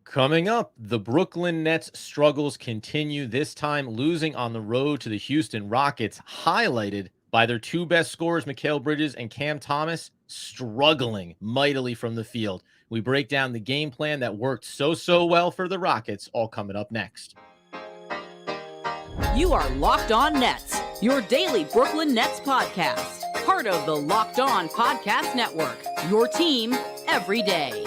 Coming up, the Brooklyn Nets struggles continue, this time losing on the road to the Houston Rockets, highlighted by their two best scorers, Mikal Bridges and Cam Thomas, struggling mightily from the field. We break down the game plan that worked so well for the Rockets, all coming up next. You are Locked On Nets, your daily Brooklyn Nets podcast. Part of the Locked On Podcast Network, your team every day.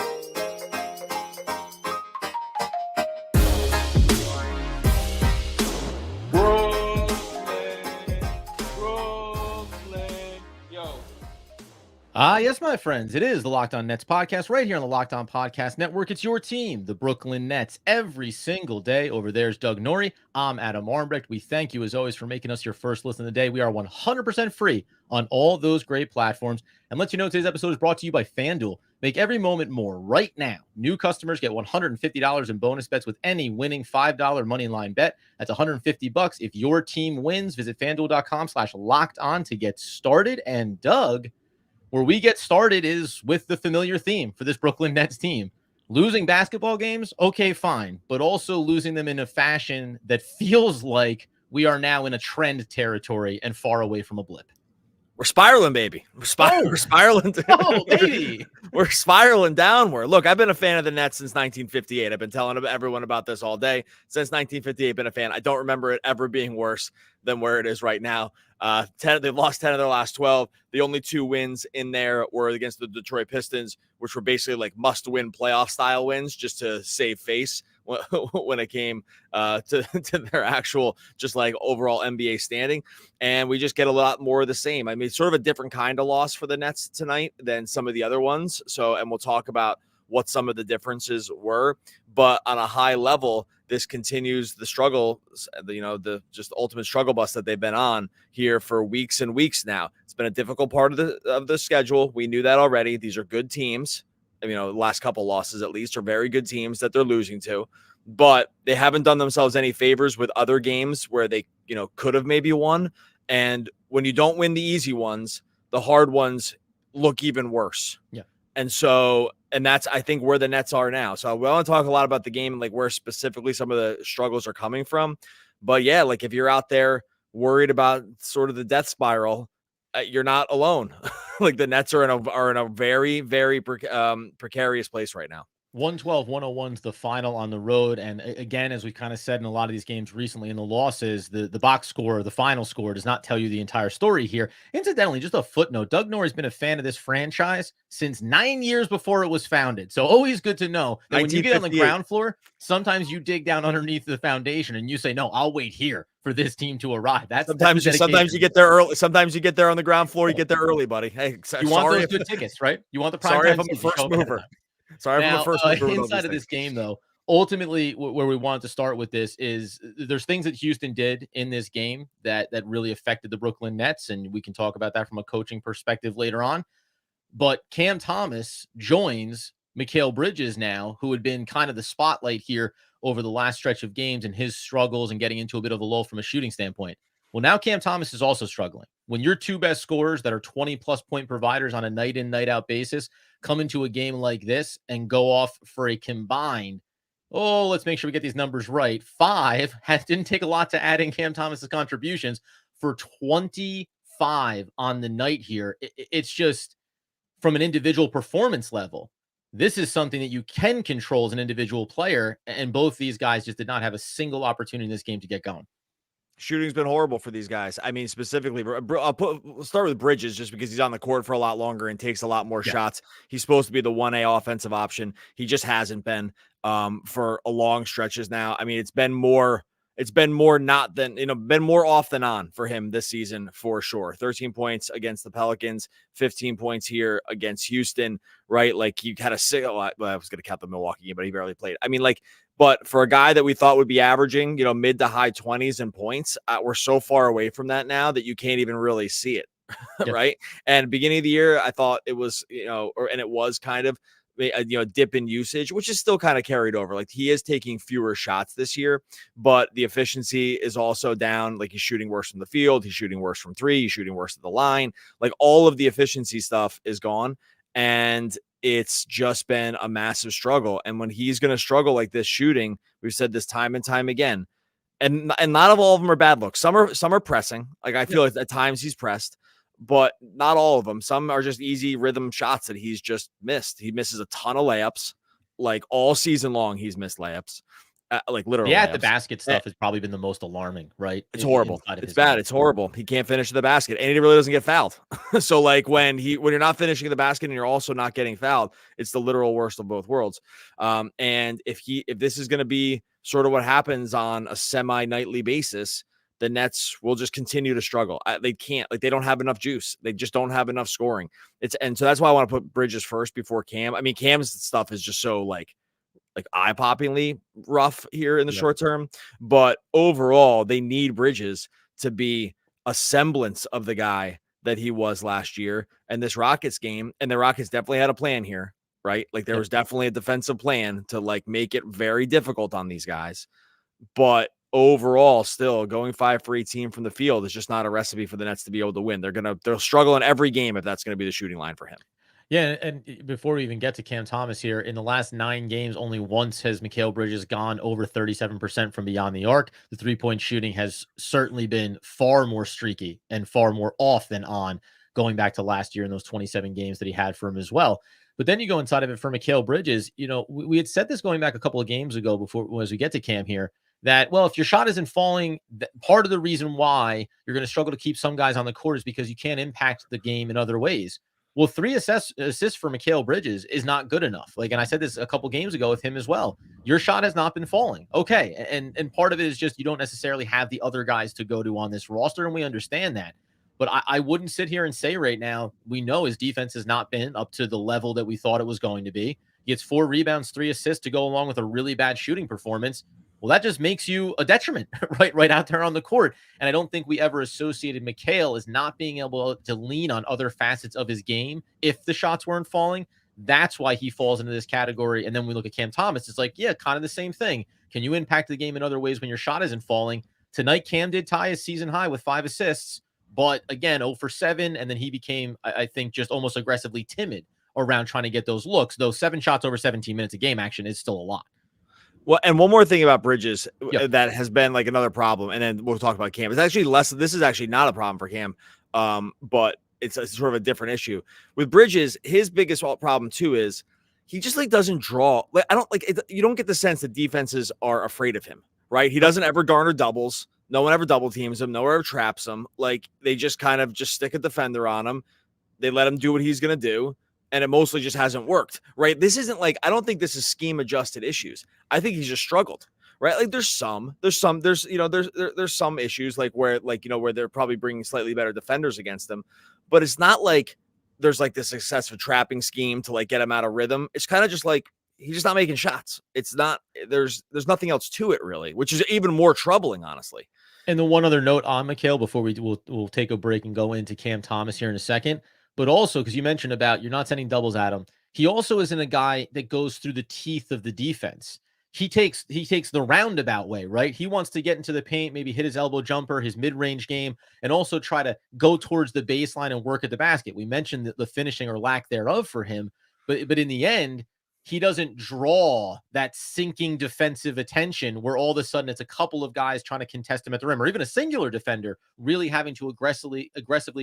Yes, my friends, it is the Locked On Nets podcast right here on the Locked On Podcast Network. It's your team, the Brooklyn Nets, every single day. Over there's Doug Norrie. I'm Adam Armbrecht. We thank you, as always, for making us your first listen of the day. We are 100% free on all those great platforms. And let you know today's episode is brought to you by FanDuel. Make every moment more right now. New customers get $150 in bonus bets with any winning $5 money line bet. That's $150 if your team wins. Visit FanDuel.com/LockedOn to get started. And Doug, where we get started is with the familiar theme for this Brooklyn Nets team. Losing basketball games, okay, fine, but also losing them in a fashion that feels like we are now in a trend territory and far away from a blip. We're spiraling, baby. We're spiraling. Oh, baby. We're spiraling downward. Look, I've been a fan of the Nets since 1958. I've been telling everyone about this all day. Since 1958, been a fan. I don't remember it ever being worse than where it is right now. They've lost 10 of their last 12. The only two wins in there were against the Detroit Pistons, which were basically like must-win playoff-style wins just to save face when it came to their actual just like overall NBA standing. And we just get a lot more of the same. I mean, it's sort of a different kind of loss for the Nets tonight than some of the other ones. So, and we'll talk about what some of the differences were. But on a high level, this continues the struggle, the just ultimate struggle bus that they've been on here for weeks and weeks now. It's been a difficult part of the schedule. We knew that already. These are good teams. The last couple losses at least are very good teams that they're losing to, but they haven't done themselves any favors with other games where they, could have maybe won. And when you don't win the easy ones, the hard ones look even worse. Yeah. And that's, I think, where the Nets are now. So we want to talk a lot about the game and like where specifically some of the struggles are coming from. But yeah, like if you're out there worried about sort of the death spiral, you're not alone. Like the Nets are in a very, very precarious place right now. 112-101's the final on the road. And again, as we kind of said in a lot of these games recently in the losses, the box score, the final score does not tell you the entire story here. Incidentally, just a footnote, Doug Norrie's been a fan of this franchise since 9 years before it was founded. So always good to know that when you get on the ground floor, sometimes you dig down underneath the foundation and you say, no, I'll wait here for this team to arrive. Sometimes you get there early. Sometimes you get there on the ground floor. You get there early, buddy. Hey, you want those good tickets, right? You want the prime sorry time if I'm a first mover. Sorry, now, I'm a first mover. Inside of this game, though, ultimately, where we wanted to start with this is there's things that Houston did in this game that really affected the Brooklyn Nets, and we can talk about that from a coaching perspective later on. But Cam Thomas joins Mikal Bridges now, who had been kind of the spotlight here over the last stretch of games and his struggles and getting into a bit of a lull from a shooting standpoint. Well, now Cam Thomas is also struggling. When your two best scorers that are 20-plus point providers on a night-in, night-out basis come into a game like this and go off for a combined, let's make sure we get these numbers right, 5, didn't take a lot to add in Cam Thomas's contributions for 25 on the night here. It's just, from an individual performance level, this is something that you can control as an individual player, and both these guys just did not have a single opportunity in this game to get going. Shooting's been horrible for these guys. I mean, specifically, we'll start with Bridges just because he's on the court for a lot longer and takes a lot more shots. He's supposed to be the 1A offensive option. He just hasn't been for a long stretches now. I mean, it's been more not than, been more off than on for him this season for sure. 13 points against the Pelicans, 15 points here against Houston, right? Like you had I was going to count the Milwaukee game, but he barely played. I mean, but for a guy that we thought would be averaging, mid to high 20s in points, we're so far away from that now that you can't even really see it, right? And beginning of the year, I thought it was, and it was kind of, dip in usage, which is still kind of carried over. Like he is taking fewer shots this year, but the efficiency is also down. Like he's shooting worse from the field. He's shooting worse from three. He's shooting worse at the line. Like all of the efficiency stuff is gone. And it's just been a massive struggle. And when he's going to struggle like this shooting, we've said this time and time again, and not all of them are bad looks. Some are pressing. Like I feel like at times he's pressed, but not all of them. Some are just easy rhythm shots that he's just missed. He misses a ton of layups, like all season long. He's missed layups, like literally. Yeah, the basket stuff has probably been the most alarming, right? It's horrible. It's bad. It's horrible. He can't finish the basket, and he really doesn't get fouled. So like when you're not finishing the basket and you're also not getting fouled, it's the literal worst of both worlds. And if this is going to be sort of what happens on a semi-nightly basis, the Nets will just continue to struggle. They can't, like, they don't have enough juice. They just don't have enough scoring. And so that's why I want to put Bridges first before Cam. I mean, Cam's stuff is just so like eye-poppingly rough here in the short term, but overall they need Bridges to be a semblance of the guy that he was last year. And this Rockets game, and the Rockets definitely had a plan here, right? Like there was definitely a defensive plan to like make it very difficult on these guys, but overall still going 5 for 18 from the field is just not a recipe for the Nets to be able to win. They'll struggle in every game if that's going to be the shooting line for him. Yeah, and before we even get to Cam Thomas here, in the last 9 games, only once has Mikal Bridges gone over 37% from beyond the arc. The three-point shooting has certainly been far more streaky and far more off than on, going back to last year in those 27 games that he had for him as well. But then you go inside of it for Mikal Bridges. You know, we had said this going back a couple of games ago before, as we get to Cam here, that, well, if your shot isn't falling, part of the reason why you're going to struggle to keep some guys on the court is because you can't impact the game in other ways. Well, 3 assists for Mikal Bridges is not good enough. Like, and I said this a couple games ago with him as well. Your shot has not been falling. Okay. And part of it is just you don't necessarily have the other guys to go to on this roster, and we understand that. But I wouldn't sit here and say right now, we know his defense has not been up to the level that we thought it was going to be. He gets 4 rebounds, 3 assists to go along with a really bad shooting performance. Well, that just makes you a detriment right out there on the court. And I don't think we ever associated Mikal as not being able to lean on other facets of his game if the shots weren't falling. That's why he falls into this category. And then we look at Cam Thomas. It's like, yeah, kind of the same thing. Can you impact the game in other ways when your shot isn't falling? Tonight, Cam did tie his season high with 5 assists. But again, 0 for 7. And then he became, I think, just almost aggressively timid around trying to get those looks. Though 7 shots over 17 minutes of game action is still a lot. Well, and one more thing about Bridges that has been like another problem, and then we'll talk about Cam. It's actually less. This is actually not a problem for Cam, but it's sort of a different issue with Bridges. His biggest problem too is he just like doesn't draw. Like I don't like it, you don't get the sense that defenses are afraid of him, right? He doesn't ever garner doubles. No one ever double teams him. No one ever traps him. Like they just kind of just stick a defender on him. They let him do what he's gonna do. And it mostly just hasn't worked, right? This isn't like, I don't think this is scheme adjusted issues. I think he's just struggled, right? Like there's some issues like where they're probably bringing slightly better defenders against them, but it's not like there's like this excessive trapping scheme to like get him out of rhythm. It's kind of just like, he's just not making shots. It's not, there's nothing else to it really, which is even more troubling, honestly. And the one other note on Mikal before we'll take a break and go into Cam Thomas here in a second. But also, because you mentioned about you're not sending doubles at him, he also isn't a guy that goes through the teeth of the defense. He takes the roundabout way, right? He wants to get into the paint, maybe hit his elbow jumper, his mid-range game, and also try to go towards the baseline and work at the basket. We mentioned the finishing or lack thereof for him, but in the end, he doesn't draw that sinking defensive attention where all of a sudden it's a couple of guys trying to contest him at the rim, or even a singular defender really having to aggressively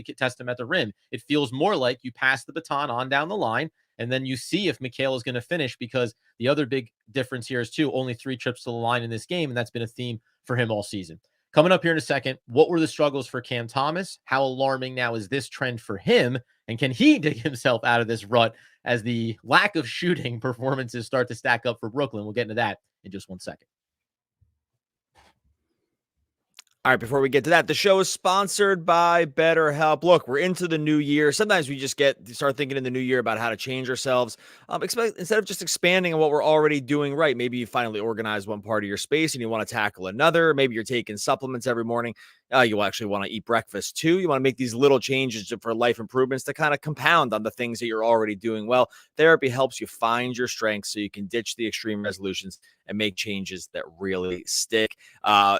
contest him at the rim. It feels more like you pass the baton on down the line, and then you see if Mikal is going to finish, because the other big difference here is too, only 3 trips to the line in this game, and that's been a theme for him all season. Coming up here in a second, what were the struggles for Cam Thomas? How alarming now is this trend for him? And can he dig himself out of this rut as the lack of shooting performances start to stack up for Brooklyn? We'll get into that in just 1 second. All right, before we get to that, the show is sponsored by BetterHelp. Look, we're into the new year. Sometimes we just start thinking in the new year about how to change ourselves. Instead of just expanding on what we're already doing right. Maybe you finally organize one part of your space and you want to tackle another. Maybe you're taking supplements every morning. You actually want to eat breakfast too. You want to make these little changes for life improvements to kind of compound on the things that you're already doing well. Therapy helps you find your strengths so you can ditch the extreme resolutions and make changes that really stick.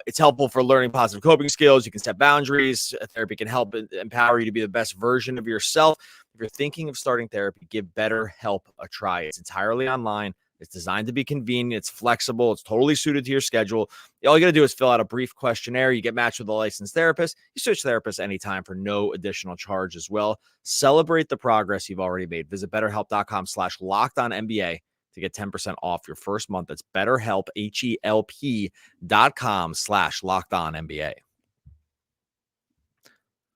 It's helpful for learning positive coping skills. You can set boundaries. Therapy can help empower you to be the best version of yourself. If If you're thinking of starting therapy, give BetterHelp a try. It's entirely online. It's designed to be convenient. It's flexible. It's totally suited to your schedule. All you got to do is fill out a brief questionnaire. You get matched with a licensed therapist. You switch therapists anytime for no additional charge as well. Celebrate the progress you've already made. Visit BetterHelp.com/LockedOnNBA to get 10% off your first month. That's BetterHelp, HELP.com/LockedOnNBA.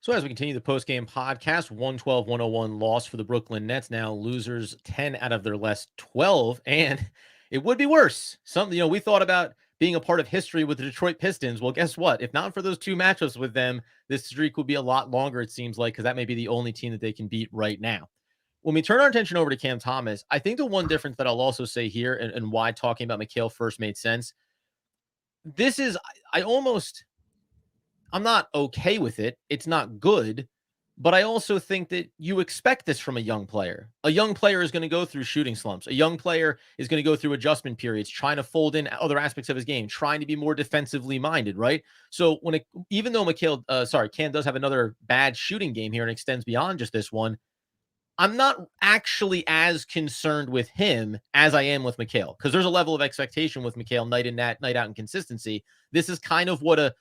So as we continue the post-game podcast, 112-101 loss for the Brooklyn Nets. Now losers 10 out of their last 12, and it would be worse. Something, we thought about being a part of history with the Detroit Pistons. Well, guess what? If not for those two matchups with them, this streak would be a lot longer, it seems like, because that may be the only team that they can beat right now. When we turn our attention over to Cam Thomas, I think the one difference that I'll also say here and why talking about Mikal first made sense, this is, I'm not okay with it. It's not good, but I also think that you expect this from a young player. A young player is going to go through shooting slumps. A young player is going to go through adjustment periods, trying to fold in other aspects of his game, trying to be more defensively minded, right? So even though Cam does have another bad shooting game here and extends beyond just this one, I'm not actually as concerned with him as I am with Mikal, because there's a level of expectation with Mikal night in, night out, and consistency. This is kind of what a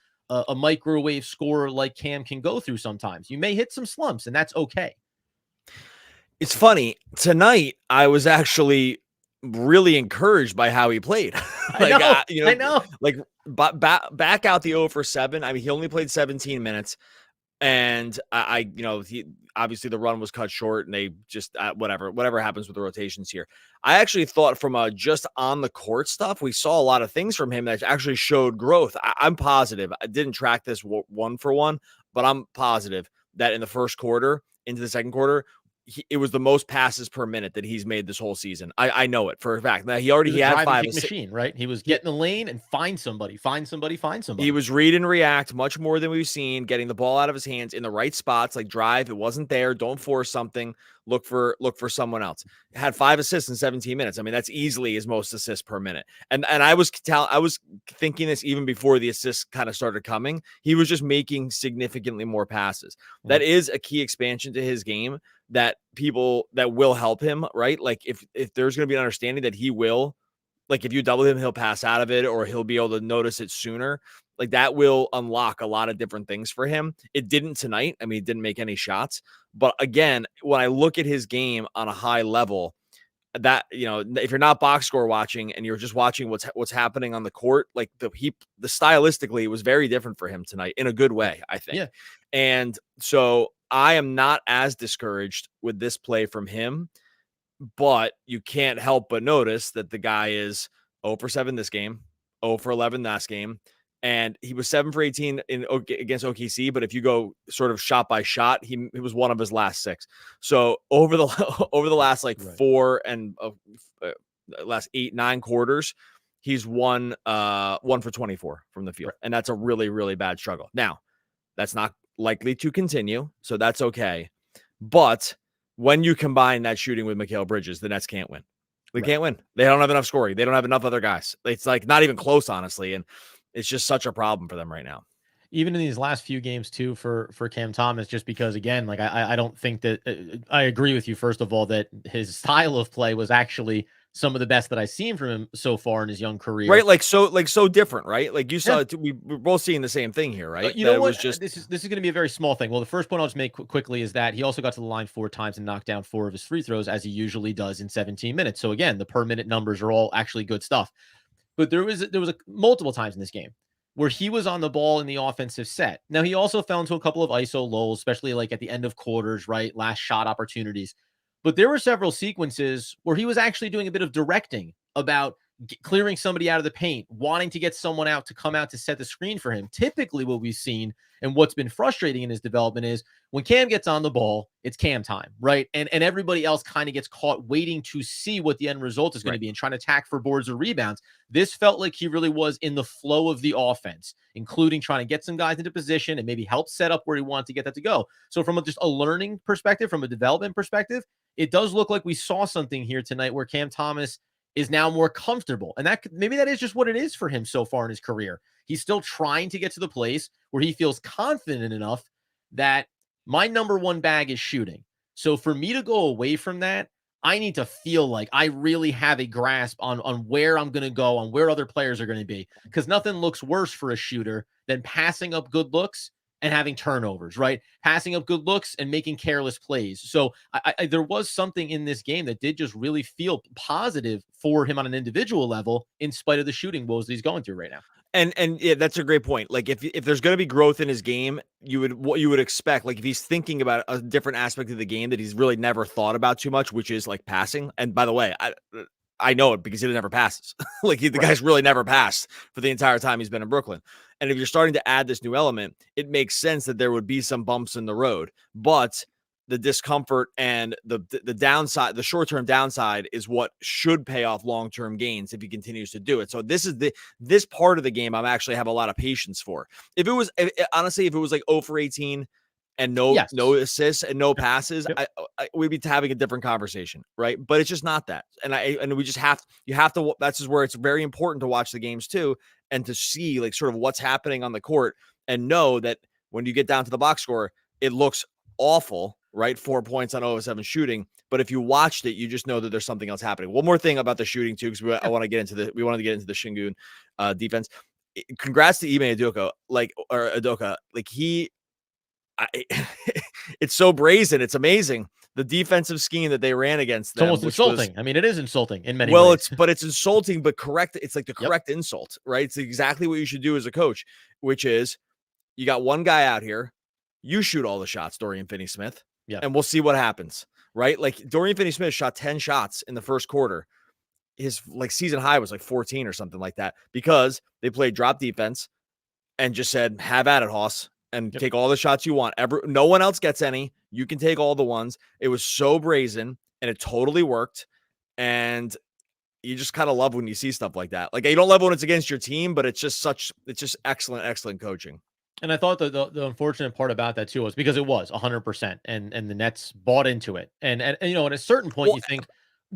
microwave scorer like Cam can go through sometimes. You may hit some slumps, and that's okay. It's funny. Tonight, I was actually really encouraged by how he played. I know. Like, back out the 0 for 7. I mean, he only played 17 minutes. And he obviously the run was cut short, and they just whatever happens with the rotations here. I actually thought from just on the court stuff, we saw a lot of things from him that actually showed growth. I'm positive. I didn't track this one for one, but I'm positive that in the first quarter into the second quarter, it was the most passes per minute that he's made this whole season. I know it for a fact. Now he had 5 machine, right? He was getting the lane and find somebody. He was read and react much more than we've seen, getting the ball out of his hands in the right spots, like drive. It wasn't there. Don't force something. Look for someone else. Had 5 assists in 17 minutes. I mean, that's easily his most assists per minute. And I was thinking this even before the assists kind of started coming. He was just making significantly more passes. Mm-hmm. That is a key expansion to his game that will help him, right? Like if there's going to be an understanding that he will, like if you double him, he'll pass out of it, or he'll be able to notice it sooner. Like that will unlock a lot of different things for him. It didn't tonight. I mean, he didn't make any shots, but again, when I look at his game on a high level, that, if you're not box score watching and you're just watching what's happening on the court, like the stylistically, it was very different for him tonight in a good way, I think. Yeah. And so I am not as discouraged with this play from him, but you can't help but notice that the guy is 0 for 7 this game, 0 for 11 last game, and he was 7 for 18 against OKC. But if you go sort of shot by shot, it was one of his last 6. So over the last right. 4 and last 8-9 quarters, he's 1 for 24 from the field, right. And that's a really, really bad struggle. Now, that's not likely to continue, so that's okay. But when you combine that shooting with Mikal Bridges, the Nets can't win. They can't win. They don't have enough scoring. They don't have enough other guys. It's like not even close, honestly, and it's just such a problem for them right now. Even in these last few games too for Cam Thomas, just because again, like I don't think that I agree with you. First of all, that his style of play was actually some of the best that I've seen from him so far in his young career. Right, like so different, right? Like you saw it. We're both seeing the same thing here, right? You know what? This is going to be a very small thing. Well, the first point I'll just make quickly is that he also got to the line 4 times and knocked down 4 of his free throws, as he usually does in 17 minutes. So again, the per minute numbers are all actually good stuff. But there was multiple times in this game where he was on the ball in the offensive set. Now, he also fell into a couple of ISO lulls, especially like at the end of quarters, right? Last shot opportunities. But there were several sequences where he was actually doing a bit of directing about clearing somebody out of the paint, wanting to get someone out to come out to set the screen for him. Typically what we've seen and what's been frustrating in his development is when Cam gets on the ball, it's Cam time, right? And everybody else kind of gets caught waiting to see what the end result is going to be and trying to attack for boards or rebounds. This felt like he really was in the flow of the offense, including trying to get some guys into position and maybe help set up where he wanted to get that to go. So from just a learning perspective, from a development perspective, it does look like we saw something here tonight where Cam Thomas is now more comfortable. And maybe that is just what it is for him so far in his career. He's still trying to get to the place where he feels confident enough that my number one bag is shooting. So for me to go away from that, I need to feel like I really have a grasp on where I'm going to go, on where other players are going to be, because nothing looks worse for a shooter than passing up good looks and having turnovers, right? Passing up good looks and making careless plays. So there was something in this game that did just really feel positive for him on an individual level, in spite of the shooting woes that he's going through right now. And yeah, that's a great point. Like if there's going to be growth in his game, what you would expect, like if he's thinking about a different aspect of the game that he's really never thought about too much, which is like passing. And by the way, I know it because he never passes. Like the guy's really never passed for the entire time he's been in Brooklyn. And if you're starting to add this new element, it makes sense that there would be some bumps in the road. But the discomfort and the downside, the short-term downside, is what should pay off long-term gains if he continues to do it. So this part of the game I'm actually have a lot of patience for. If it was honestly, if it was like 0 for 18 and no assists and no passes, we'd be having a different conversation, right? But it's just not that. And we just you have to, that's just where it's very important to watch the games too, and to see like sort of what's happening on the court, and know that when you get down to the box score, it looks awful, right? 4 points on 0 of 7 shooting. But if you watched it, you just know that there's something else happening. One more thing about the shooting too, because I want to get into we wanted to get into the Şengün defense. Congrats to Ime Udoka, Udoka. Like it's so brazen. It's amazing. The defensive scheme that they ran against them. It's almost insulting. I mean, it is insulting in many ways. It's insulting, but correct. It's like the correct insult, right? It's exactly what you should do as a coach, which is you got one guy out here, you shoot all the shots, Dorian Finney-Smith, and we'll see what happens, right? Like Dorian Finney-Smith shot 10 shots in the first quarter. His like season high was like 14 or something like that, because they played drop defense and just said, have at it, Hoss, and take all the shots you want. No one else gets any. You can take all the ones. It was so brazen, and it totally worked. And you just kind of love when you see stuff like that. Like you don't love when it's against your team, but it's just excellent coaching. And I thought the unfortunate part about that too was because it was 100%, and the Nets bought into it. And at a certain point, you think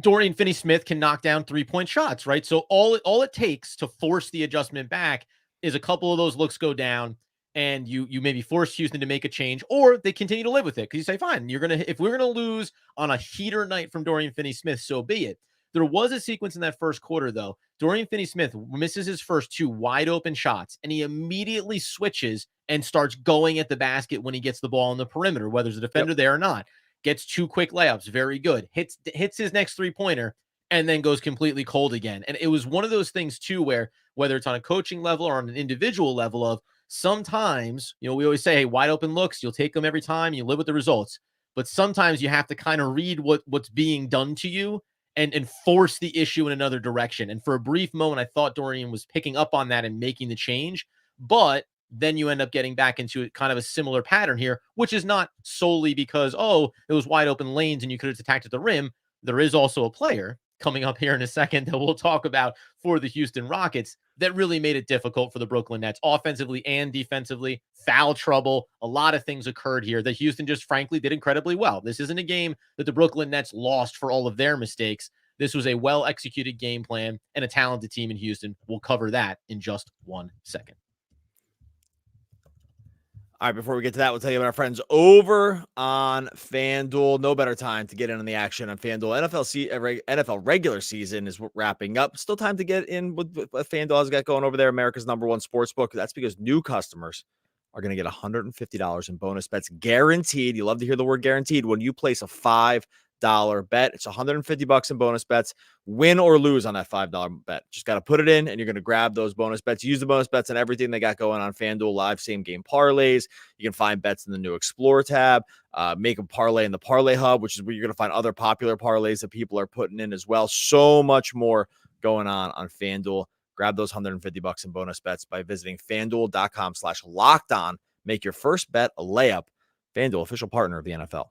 Dorian Finney-Smith can knock down 3-point shots, right? So all it takes to force the adjustment back is a couple of those looks go down, and you maybe force Houston to make a change, or they continue to live with it because you say, fine, if we're gonna lose on a heater night from Dorian Finney-Smith, so be it. There was a sequence in that first quarter, though. Dorian Finney-Smith misses his first 2 wide open shots, and he immediately switches and starts going at the basket when he gets the ball on the perimeter, whether there's a defender there or not. Gets 2 quick layups, very good. Hits his next 3-pointer, and then goes completely cold again. And it was one of those things too, where whether it's on a coaching level or on an individual level, of sometimes, we always say, hey, wide open looks, you'll take them every time, you live with the results. But sometimes you have to kind of read what's being done to you and force the issue in another direction. And for a brief moment, I thought Dorian was picking up on that and making the change, but then you end up getting back into kind of a similar pattern here, which is not solely because, it was wide open lanes and you could have attacked at the rim. There is also a player coming up here in a second that we'll talk about for the Houston Rockets that really made it difficult for the Brooklyn Nets offensively and defensively. Foul trouble. A lot of things occurred here that Houston just frankly did incredibly well. This isn't a game that the Brooklyn Nets lost for all of their mistakes. This was a well-executed game plan and a talented team in Houston. We'll cover that in just 1 second. All right, before we get to that, we'll tell you about our friends over on FanDuel. No better time to get in on the action on FanDuel. NFL regular season is wrapping up. Still time to get in with FanDuel has got going over there, America's #1 sportsbook. That's because new customers are going to get $150 in bonus bets guaranteed. You love to hear the word guaranteed when you place a $5 bet. It's $150 in bonus bets, win or lose on that $5 bet. Just got to put it in and you're going to grab those bonus bets. Use the bonus bets on everything they got going on FanDuel Live same game parlays. You can find bets in the new Explore tab, make a parlay in the Parlay Hub, which is where you're going to find other popular parlays that people are putting in as well. So much more going on FanDuel. Grab those $150 in bonus bets by visiting FanDuel.com/lockedon. Make your first bet a layup. FanDuel, official partner of the NFL.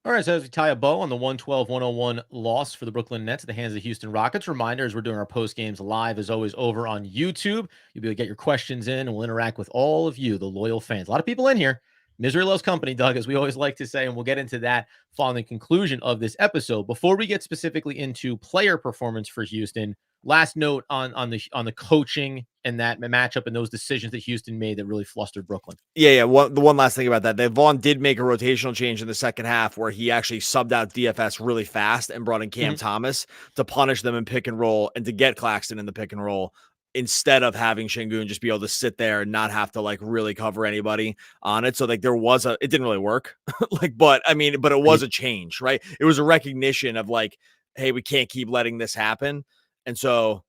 All right, so as we tie a bow on the 112-101 loss for the Brooklyn Nets at the hands of the Houston Rockets, reminders, we're doing our post games live as always over on YouTube. You'll be able to get your questions in and we'll interact with all of you, the loyal fans. A lot of people in here. Misery loves company, Doug, as we always like to say, and we'll get into that following the conclusion of this episode. Before we get specifically into player performance for Houston, last note on the coaching and that matchup and those decisions that Houston made that really flustered Brooklyn. Yeah. The one last thing about that Vaughn did make a rotational change in the second half where he actually subbed out DFS really fast and brought in Cam Thomas to punish them in pick and roll and to get Claxton in the pick and roll, instead of having Şengün just be able to sit there and not have to like really cover anybody on it. So like it didn't really work. But it was a change, right? It was a recognition of like, hey, we can't keep letting this happen. And so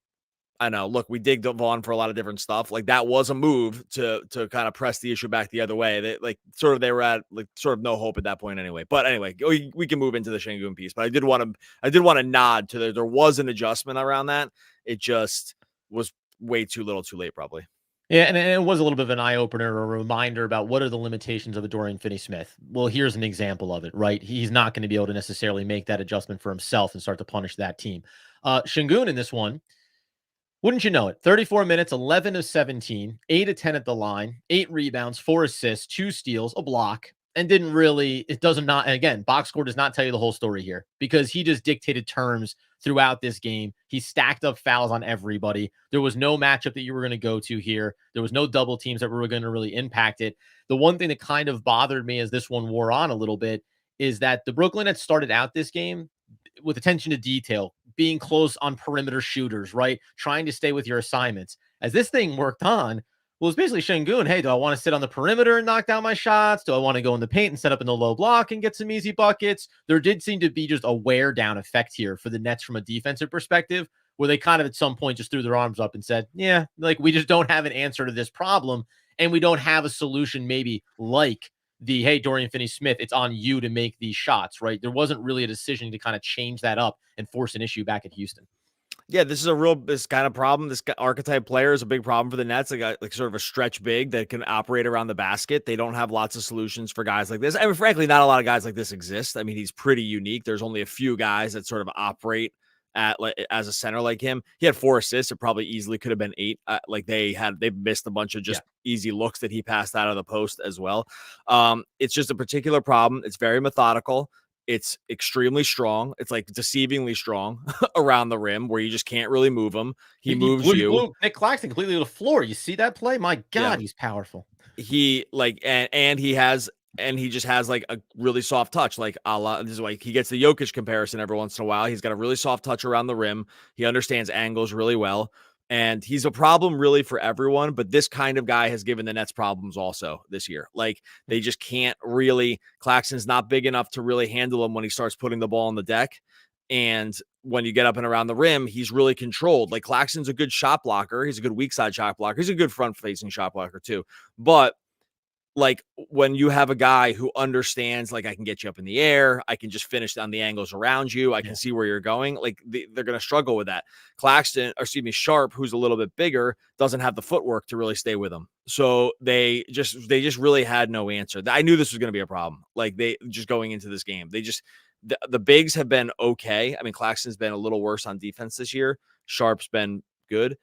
I know, look, we digged Vaughn for a lot of different stuff. Like that was a move to kind of press the issue back the other way. They were at like sort of no hope at that point anyway. But anyway, we can move into the Şengün piece. But I did want to nod to there was an adjustment around that. It just was way too little too late, probably. Yeah, and it was a little bit of an eye-opener, a reminder about what are the limitations of a Dorian Finney-Smith. Well, here's an example of it, right? He's not going to be able to necessarily make that adjustment for himself and start to punish that team. Şengün in this one, wouldn't you know it, 34 minutes, 11 of 17, 8 of 10 at the line, 8 rebounds, 4 assists, 2 steals, a block, and again, box score does not tell you the whole story here because he just dictated terms throughout this game. He stacked up fouls on everybody. There was no matchup that you were going to go to here. There was no double teams that were going to really impact it. The one thing that kind of bothered me as this one wore on a little bit is that the Brooklyn had started out this game with attention to detail, being close on perimeter shooters, right? Trying to stay with your assignments. As this thing worked on, well, it's basically Şengün. Hey, do I want to sit on the perimeter and knock down my shots? Do I want to go in the paint and set up in the low block and get some easy buckets? There did seem to be just a wear down effect here for the Nets from a defensive perspective, where they kind of at some point just threw their arms up and said, yeah, like we just don't have an answer to this problem. And we don't have a solution maybe like hey, Dorian Finney-Smith, it's on you to make these shots, right? There wasn't really a decision to kind of change that up and force an issue back at Houston. Yeah, this kind of problem. This archetype player is a big problem for the Nets. They got like sort of a stretch big that can operate around the basket. They don't have lots of solutions for guys like this. I mean, frankly, not a lot of guys like this exist. I mean, he's pretty unique. There's only a few guys that sort of operate as a center like him. He had 4 assists. It probably easily could have been 8. They've missed a bunch of just easy looks that he passed out of the post as well. It's just a particular problem. It's very methodical. It's extremely strong. It's like deceivingly strong around the rim where you just can't really move him. He moves you. Nick Claxton completely to the floor. You see that play? My God, he's powerful. He just has like a really soft touch. Like this is like he gets the Jokic comparison every once in a while. He's got a really soft touch around the rim. He understands angles really well. And he's a problem really for everyone, but this kind of guy has given the Nets problems also this year. Like they just can't really, Claxton's not big enough to really handle him when he starts putting the ball on the deck. And when you get up and around the rim, he's really controlled. Like Claxton's a good shot blocker. He's a good weak side shot blocker. He's a good front facing shot blocker too. But like when you have a guy who understands, like I can get you up in the air, I can just finish on the angles around you, I can see where you're going. Like they're going to struggle with that. Sharp, who's a little bit bigger, doesn't have the footwork to really stay with him. So they just really had no answer. I knew this was going to be a problem. Like they just going into this game, the bigs have been okay. I mean, Claxton's been a little worse on defense this year. Sharp's been good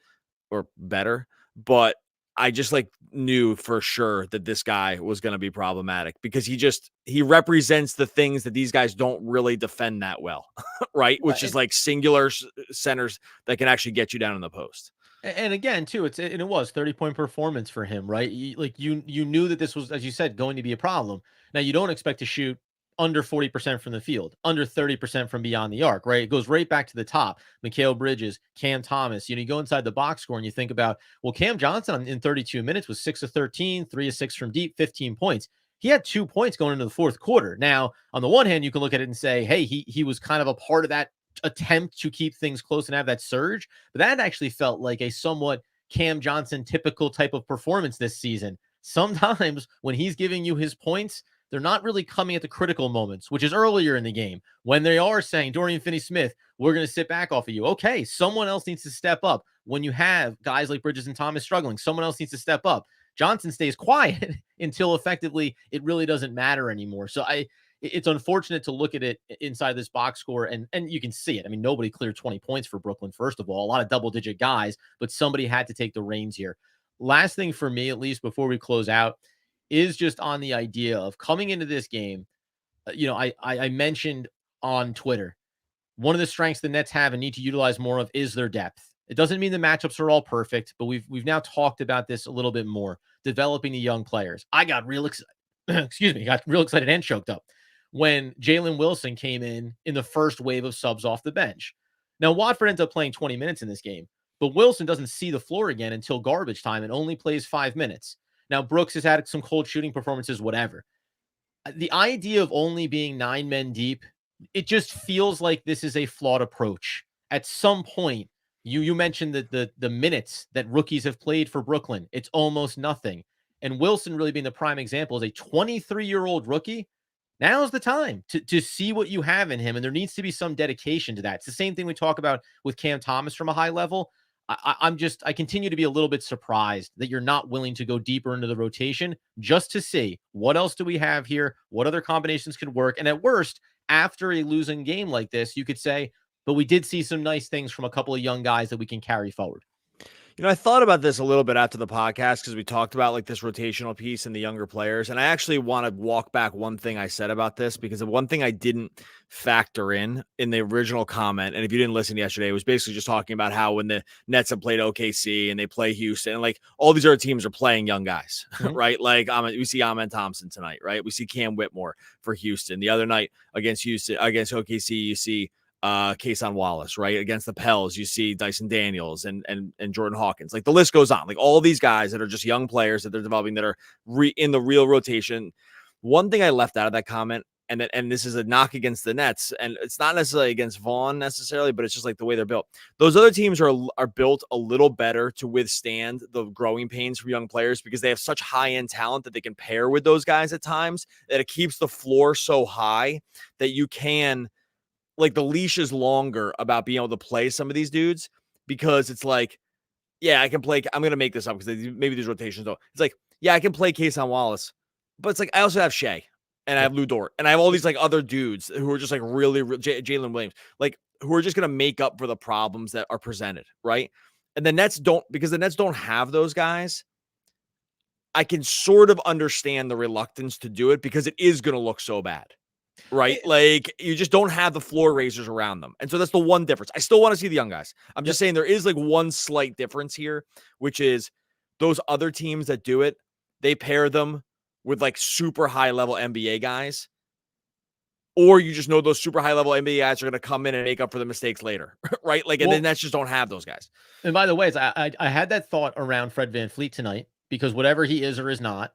or better, but I just like knew for sure that this guy was going to be problematic because he represents the things that these guys don't really defend that well, right? Which is like singular centers that can actually get you down in the post. And again, too, it was 30-point performance for him, right? You knew that this was, as you said, going to be a problem. Now you don't expect to shoot under 40% from the field, under 30% from beyond the arc, right? It goes right back to the top. Mikal Bridges, Cam Thomas, you go inside the box score and you think about, well, Cam Johnson in 32 minutes was 6 of 13, 3 of 6 from deep, 15 points. He had 2 points going into the fourth quarter. Now, on the one hand, you can look at it and say, hey, he was kind of a part of that attempt to keep things close and have that surge, but that actually felt like a somewhat Cam Johnson typical type of performance this season. Sometimes when he's giving you his points, they're not really coming at the critical moments, which is earlier in the game when they are saying, Dorian Finney-Smith, we're going to sit back off of you. Okay, someone else needs to step up. When you have guys like Bridges and Thomas struggling, someone else needs to step up. Johnson stays quiet until effectively it really doesn't matter anymore. So it's unfortunate to look at it inside this box score, and you can see it. I mean, nobody cleared 20 points for Brooklyn, first of all. A lot of double-digit guys, but somebody had to take the reins here. Last thing for me, at least before we close out, is just on the idea of coming into this game. I mentioned on Twitter, one of the strengths the Nets have and need to utilize more of is their depth. It doesn't mean the matchups are all perfect, but we've now talked about this a little bit more, developing the young players. I got real excited. Excuse me, got real excited and choked up when Jalen Wilson came in the first wave of subs off the bench. Now, Watford ends up playing 20 minutes in this game, but Wilson doesn't see the floor again until garbage time and only plays 5 minutes. Now, Brooks has had some cold shooting performances, whatever. The idea of only being 9 men deep, it just feels like this is a flawed approach. At some point, you mentioned that the minutes that rookies have played for Brooklyn, it's almost nothing. And Wilson really being the prime example is a 23-year-old rookie. Now's the time to see what you have in him, and there needs to be some dedication to that. It's the same thing we talk about with Cam Thomas from a high level. I continue to be a little bit surprised that you're not willing to go deeper into the rotation just to see what else do we have here, what other combinations could work. And at worst, after a losing game like this, you could say, but we did see some nice things from a couple of young guys that we can carry forward. I thought about this a little bit after the podcast because we talked about like this rotational piece and the younger players. And I actually want to walk back one thing I said about this, because the one thing I didn't factor in the original comment, and if you didn't listen yesterday, it was basically just talking about how when the Nets have played OKC and they play Houston, and like all these other teams are playing young guys, right? Like we see Amen Thompson tonight, right? We see Cam Whitmore for Houston. The other night against OKC, you see Kason Wallace, right? Against the Pels, you see Dyson Daniels and Jordan Hawkins. Like the list goes on. Like all these guys that are just young players that they're developing that are in the real rotation. One thing I left out of that comment, and this is a knock against the Nets, and it's not necessarily against Vaughn necessarily, but it's just like the way they're built. Those other teams are built a little better to withstand the growing pains from young players because they have such high-end talent that they can pair with those guys at times that it keeps the floor so high that you can, like, the leash is longer about being able to play some of these dudes, because it's like, yeah, I can play. I'm going to make this up because maybe these rotations don't. It's like, yeah, I can play Kason Wallace, but it's like, I also have Shea and I have Lou Dort and I have all these like other dudes who are just like really Jalen Williams, like who are just going to make up for the problems that are presented. Right. And the Nets don't, because the Nets don't have those guys. I can sort of understand the reluctance to do it because it is going to look so bad. Right? Like you just don't have the floor raisers around them. And so that's the one difference. I still want to see the young guys. I'm just saying there is like one slight difference here, which is those other teams that do it, they pair them with like super high level NBA guys. Or you just know those super high level NBA guys are going to come in and make up for the mistakes later. Right? Like, and then Nets just don't have those guys. And by the way, I had that thought around Fred VanVleet tonight, because whatever he is or is not,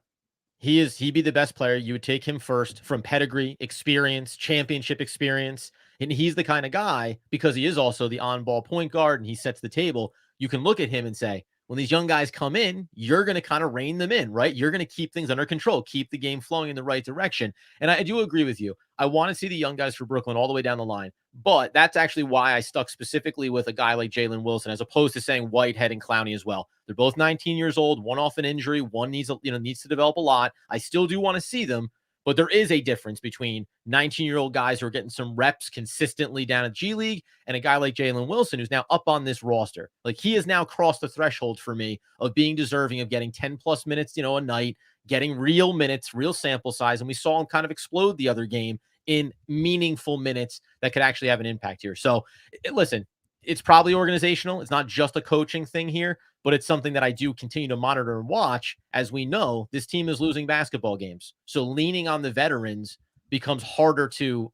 he'd be the best player. You would take him first from pedigree, experience, championship experience. And he's the kind of guy, because he is also the on-ball point guard and he sets the table. You can look at him and say, when these young guys come in, you're going to kind of rein them in, right? You're going to keep things under control, keep the game flowing in the right direction. And I do agree with you. I want to see the young guys for Brooklyn all the way down the line. But that's actually why I stuck specifically with a guy like Jalen Wilson, as opposed to saying Whitehead and Clowney as well. They're both 19 years old, one off an injury, one needs to develop a lot. I still do want to see them, but there is a difference between 19-year-old guys who are getting some reps consistently down at G League and a guy like Jalen Wilson who's now up on this roster. Like, he has now crossed the threshold for me of being deserving of getting 10 plus minutes, a night, getting real minutes, real sample size. And we saw him kind of explode the other game in meaningful minutes that could actually have an impact here. So listen, it's probably organizational. It's not just a coaching thing here, but it's something that I do continue to monitor and watch. As we know, this team is losing basketball games. So leaning on the veterans becomes harder to,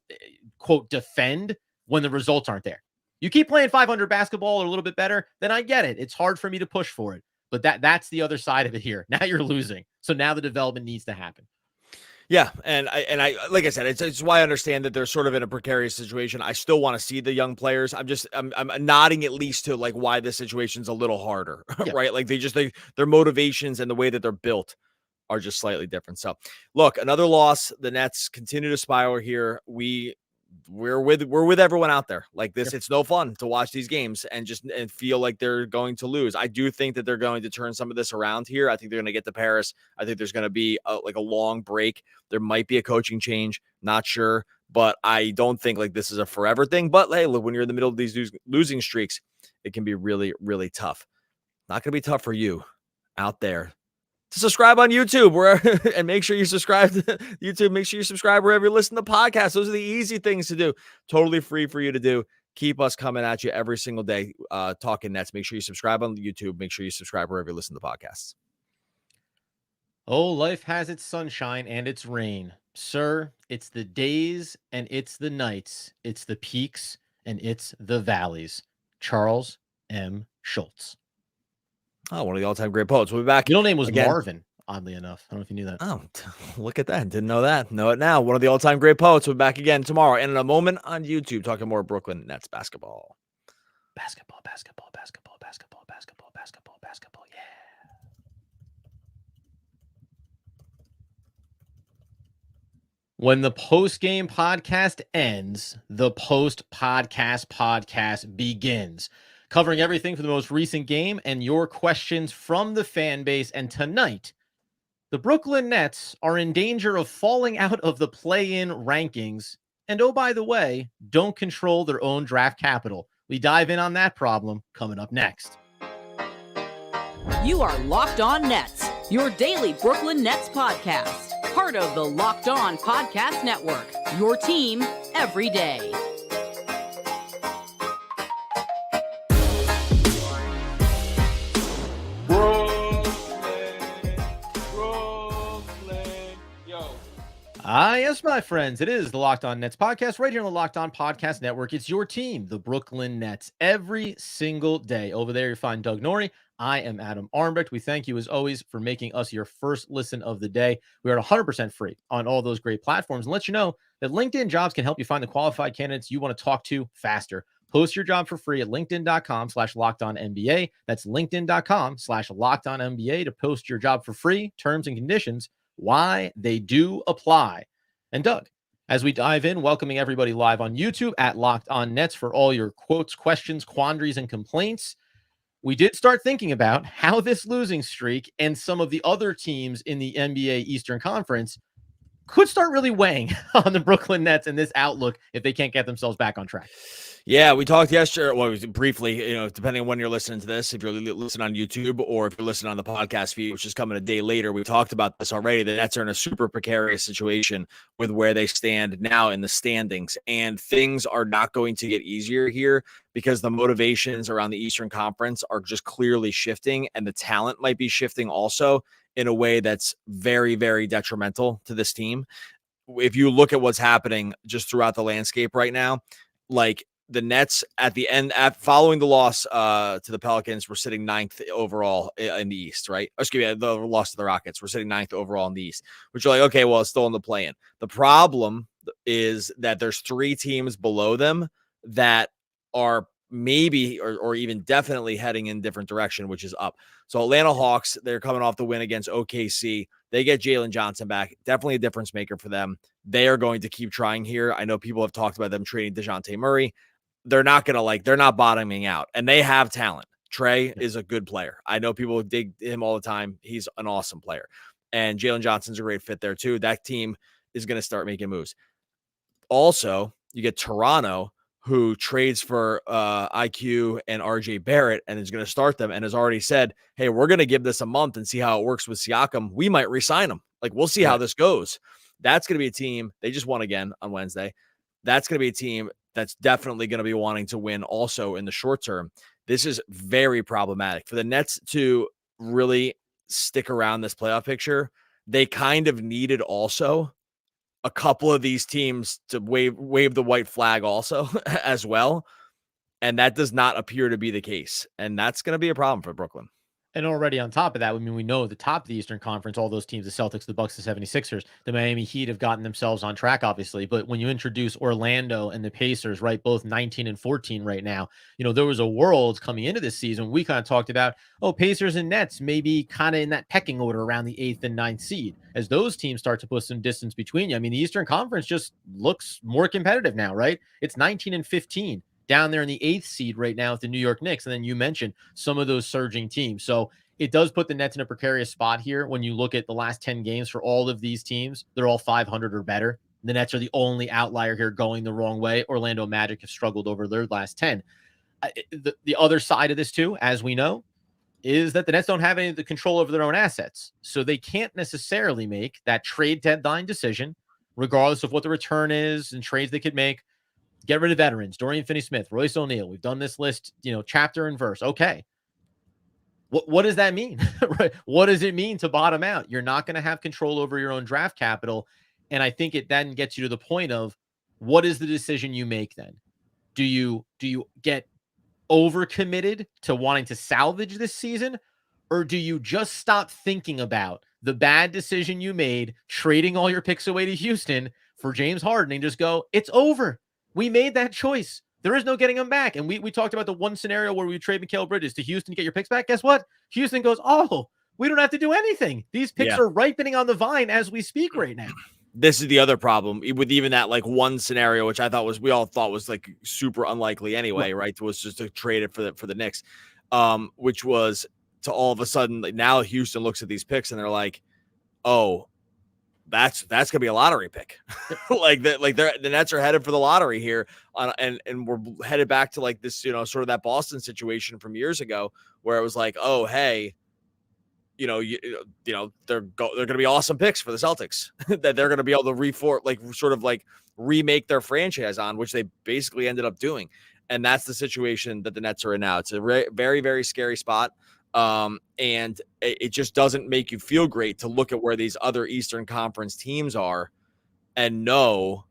quote, defend when the results aren't there. You keep playing 500 basketball or a little bit better, then I get it. It's hard for me to push for it. But that's the other side of it here. Now you're losing. So now the development needs to happen. Yeah, and I like I said, it's why I understand that they're sort of in a precarious situation. I still want to see the young players. I'm nodding at least to like why this situation's a little harder, right? Like their motivations and the way that they're built are just slightly different. So, look, another loss. The Nets continue to spiral here. We're with everyone out there like this. It's no fun to watch these games and feel like they're going to lose. I do think that they're going to turn some of this around here. I think they're going to get to Paris. I think there's going to be a long break. There might be a coaching change. Not sure, but I don't think like this is a forever thing. But hey, look, when you're in the middle of these losing streaks, it can be really, really tough. Not going to be tough for you out there to subscribe on YouTube and make sure you subscribe to YouTube. Make sure you subscribe wherever you listen to podcasts. Those are the easy things to do. Totally free for you to do. Keep us coming at you every single day, talking Nets. Make sure you subscribe on YouTube. Make sure you subscribe wherever you listen to podcasts. Oh, life has its sunshine and its rain. Sir, it's the days and it's the nights. It's the peaks and it's the valleys. Charles M. Schultz. Oh, one of the all-time great poets. We'll be back. Middle name was again. Marvin, oddly enough. I don't know if you knew that. Oh, look at that. Didn't know that. Know it now. One of the all-time great poets. We'll be back again tomorrow and in a moment on YouTube talking more Brooklyn Nets basketball. Basketball, basketball, basketball, basketball, basketball, basketball, basketball. Yeah. When the post-game podcast ends, the post-podcast begins, covering everything from the most recent game and your questions from the fan base. And tonight, the Brooklyn Nets are in danger of falling out of the play-in rankings. And oh, by the way, don't control their own draft capital. We dive in on that problem coming up next. You are Locked On Nets, your daily Brooklyn Nets podcast. Part of the Locked On Podcast Network, your team every day. Yes, my friends, it is the Locked On Nets podcast right here on the Locked On Podcast Network. It's your team, the Brooklyn Nets, every single day. Over there, you find Doug Norrie. I am Adam Armbrecht. We thank you, as always, for making us your first listen of the day. We are 100% free on all those great platforms, and let you know that LinkedIn Jobs can help you find the qualified candidates you want to talk to faster. Post your job for free at linkedin.com/LockedOnNBA. That's linkedin.com/LockedOnNBA to post your job for free. Terms and conditions, why they do apply. And Doug, as we dive in, welcoming everybody live on YouTube at Locked On Nets for all your quotes, questions, quandaries, and complaints. We did start thinking about how this losing streak and some of the other teams in the NBA Eastern Conference could start really weighing on the Brooklyn Nets and this outlook if they can't get themselves back on track. Yeah, we talked yesterday, well, briefly, depending on when you're listening to this, if you're listening on YouTube or if you're listening on the podcast feed, which is coming a day later, we talked about this already. The Nets are in a super precarious situation with where they stand now in the standings, and things are not going to get easier here because the motivations around the Eastern Conference are just clearly shifting, and the talent might be shifting also in a way that's very, very detrimental to this team. If you look at what's happening just throughout the landscape right now, like, the Nets at the end, following the loss to the Pelicans, were sitting 9th overall in the East, right? Excuse me, the loss to the Rockets. We're sitting 9th overall in the East, which you're like, okay, well, it's still in the play-in. The problem is that there's 3 teams below them that are maybe or even definitely heading in different direction, which is up. So Atlanta Hawks, they're coming off the win against OKC. They get Jalen Johnson back. Definitely a difference maker for them. They are going to keep trying here. I know people have talked about them trading Dejounte Murray. They're not bottoming out, and they have talent. Trey is a good player. I know people dig him all the time. He's an awesome player, and Jalen Johnson's a great fit there too. That team is going to start making moves. Also, you get Toronto, who trades for IQ and RJ Barrett and is going to start them and has already said, hey, we're going to give this a month and see how it works with Siakam. We might re-sign him. Like, we'll see how this goes. That's going to be a team. They just won again on Wednesday. That's going to be a team that's definitely going to be wanting to win also in the short term. This is very problematic for the Nets to really stick around this playoff picture. They kind of needed also a couple of these teams to wave the white flag also as well. And that does not appear to be the case. And that's going to be a problem for Brooklyn. And already on top of that, I mean, we know at the top of the Eastern Conference, all those teams, the Celtics, the Bucks, the 76ers, the Miami Heat have gotten themselves on track, obviously. But when you introduce Orlando and the Pacers, right, both 19 and 14 right now, there was a world coming into this season. We kind of talked about, Pacers and Nets maybe kind of in that pecking order around the 8th and 9th seed. As those teams start to put some distance between you, I mean, the Eastern Conference just looks more competitive now, right? It's 19 and 15. Down there in the 8th seed right now with the New York Knicks. And then you mentioned some of those surging teams. So it does put the Nets in a precarious spot here. When you look at the last 10 games for all of these teams, they're all 500 or better. The Nets are the only outlier here going the wrong way. Orlando Magic have struggled over their last 10. The other side of this too, as we know, is that the Nets don't have any of the control over their own assets. So they can't necessarily make that trade deadline decision, regardless of what the return is and trades they could make. Get rid of veterans, Dorian Finney-Smith, Royce O'Neal. We've done this list, chapter and verse. Okay. What does that mean? Right? What does it mean to bottom out? You're not going to have control over your own draft capital. And I think it then gets you to the point of, what is the decision you make then? Do you get overcommitted to wanting to salvage this season? Or do you just stop thinking about the bad decision you made, trading all your picks away to Houston for James Harden, and just go, it's over. We made that choice. There is no getting them back. And we talked about the one scenario where we trade Mikal Bridges to Houston to get your picks back. Guess what? Houston goes, oh, we don't have to do anything. These picks are ripening on the vine as we speak right now. This is the other problem with even that like one scenario, which we all thought was like super unlikely anyway, right? Was just to trade it for the Knicks, which was to all of a sudden, like, now Houston looks at these picks and they're like, oh, that's gonna be a lottery pick. The Nets are headed for the lottery here, and we're headed back to like this, sort of that Boston situation from years ago where it was like, oh, hey, they're going to be awesome picks for the Celtics that they're going to be able to remake their franchise on, which they basically ended up doing. And that's the situation that the Nets are in now. It's a very, very scary spot. And it just doesn't make you feel great to look at where these other Eastern Conference teams are and know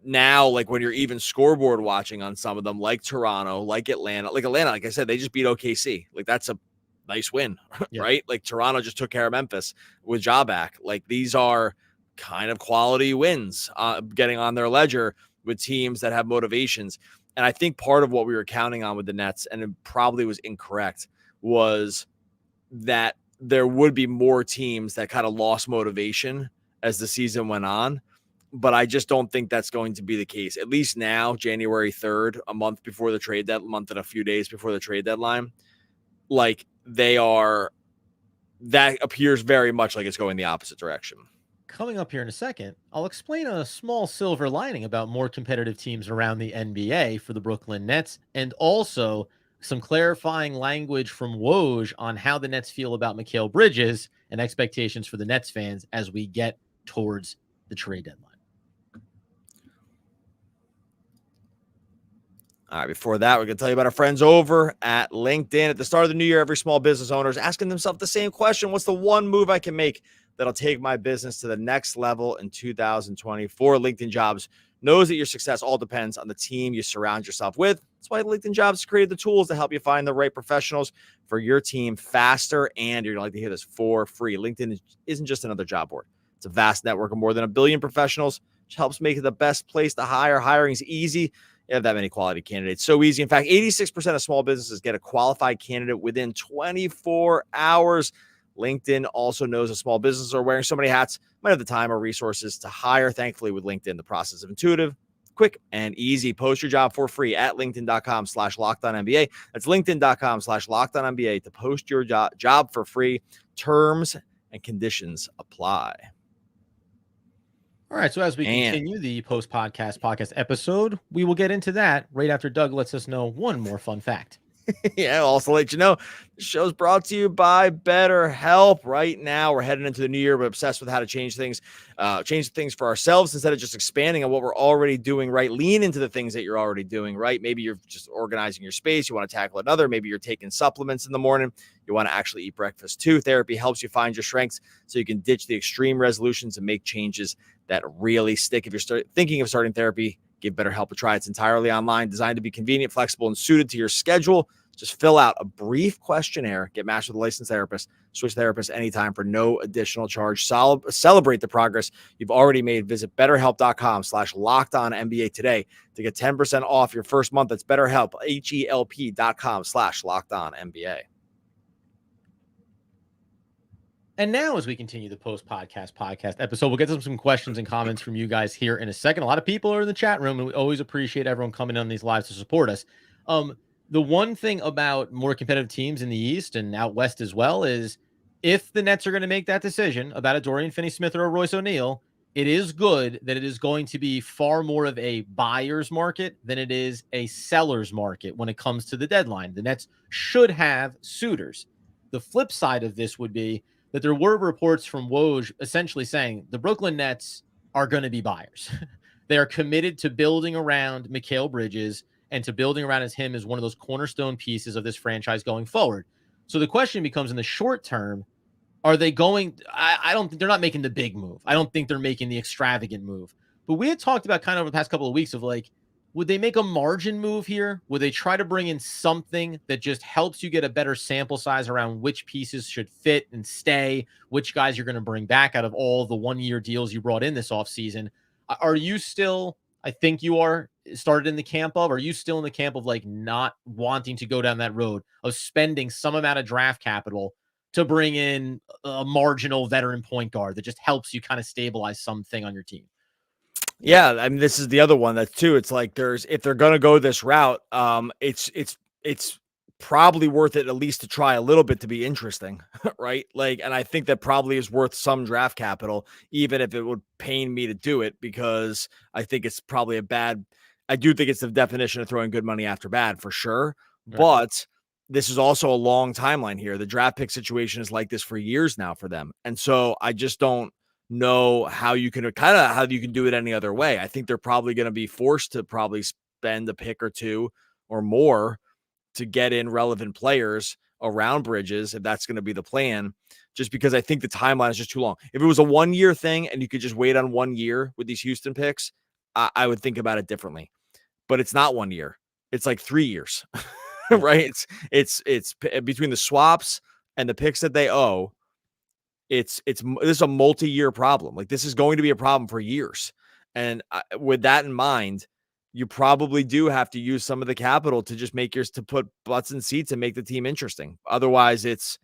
now, like when you're even scoreboard watching on some of them, like Toronto, like Atlanta, like I said, they just beat OKC. Like that's a nice win, right? Like Toronto just took care of Memphis with Ja back. Like these are kind of quality wins, getting on their ledger with teams that have motivations. And I think part of what we were counting on with the Nets, and it probably was incorrect, was that there would be more teams that kind of lost motivation as the season went on. But I just don't think that's going to be the case. At least now, January 3rd, a month before the trade deadline, month and a few days before the trade deadline, like that appears very much like it's going the opposite direction. Coming up here in a second, I'll explain a small silver lining about more competitive teams around the NBA for the Brooklyn Nets, and also some clarifying language from Woj on how the Nets feel about Mikal Bridges and expectations for the Nets fans as we get towards the trade deadline. All right, before that, we're going to tell you about our friends over at LinkedIn. At the start of the new year, every small business owner is asking themselves the same question: what's the one move I can make that'll take my business to the next level in 2024? LinkedIn Jobs knows that your success all depends on the team you surround yourself with. That's why LinkedIn Jobs created the tools to help you find the right professionals for your team faster, and you're going to like to hear this, for free. LinkedIn isn't just another job board. It's a vast network of more than 1 billion professionals, which helps make it the best place to hire. Hiring is easy. You have that many quality candidates. So easy. In fact, 86% of small businesses get a qualified candidate within 24 hours. LinkedIn also knows that small businesses are wearing so many hats, might have the time or resources to hire. Thankfully, with LinkedIn, the process is intuitive, quick, and easy. Post your job for free at linkedin.com/LockedOnNBA. That's linkedin.com/LockedOnNBA to post your job for free. Terms and conditions apply. All right, so as we continue the podcast episode, we will get into that right after Doug lets us know one more fun fact. Yeah, I'll also let you know the show's brought to you by BetterHelp. Right now, we're heading into the new year. We're obsessed with how to change things for ourselves instead of just expanding on what we're already doing, right? Lean into the things that you're already doing, right? Maybe you're just organizing your space. You want to tackle another. Maybe you're taking supplements in the morning. You want to actually eat breakfast too. Therapy helps you find your strengths so you can ditch the extreme resolutions and make changes that really stick. If you're thinking of starting therapy, give BetterHelp a try. It's entirely online, designed to be convenient, flexible, and suited to your schedule. Just fill out a brief questionnaire, get matched with a licensed therapist, switch therapists anytime for no additional charge. Celebrate the progress you've already made. Visit BetterHelp.com/LockedOnNBA today to get 10% off your first month. That's BetterHelp, HELP.com/LockedOnNBA. And now, as we continue the podcast episode, we'll get some questions and comments from you guys here in a second. A lot of people are in the chat room, and we always appreciate everyone coming on these lives to support us. The one thing about more competitive teams in the East and out West as well is if the Nets are going to make that decision about a Dorian Finney-Smith or a Royce O'Neal, it is good that it is going to be far more of a buyer's market than it is a seller's market when it comes to the deadline. The Nets should have suitors. The flip side of this would be that there were reports from Woj essentially saying the Brooklyn Nets are going to be buyers. They are committed to building around Mikal Bridges and to building around him as one of those cornerstone pieces of this franchise going forward. So the question becomes, in the short term, are they going? I don't think they're not making the big move. I don't think they're making the extravagant move. But we had talked about kind of over the past couple of weeks of like, would they make a margin move here? Would they try to bring in something that just helps you get a better sample size around which pieces should fit and stay, which guys you're going to bring back out of all the 1-year deals you brought in this offseason? Are you still, I think you are, started in the camp of, are you still in the camp of like not wanting to go down that road of spending some amount of draft capital to bring in a marginal veteran point guard that just helps you kind of stabilize something on your team? Yeah, I mean, this is the other one that's too. It's like if they're gonna go this route, it's probably worth it at least to try a little bit to be interesting, right? Like, and I think that probably is worth some draft capital, even if it would pain me to do it, because I think it's probably I do think it's the definition of throwing good money after bad for sure. Right. But this is also a long timeline here. The draft pick situation is like this for years now for them. And so I just don't know how you can do it any other way. I think they're probably going to be forced to probably spend a pick or two or more to get in relevant players around Bridges, if that's going to be the plan, just because I think the timeline is just too long. If it was a 1-year thing and you could just wait on 1 year with these Houston picks, I would think about it differently. But it's not 1 year. It's like 3 years, right? It's between the swaps and the picks that they owe. This is a multi-year problem. Like, this is going to be a problem for years. And with that in mind, you probably do have to use some of the capital to just to put butts in seats and make the team interesting. Otherwise, it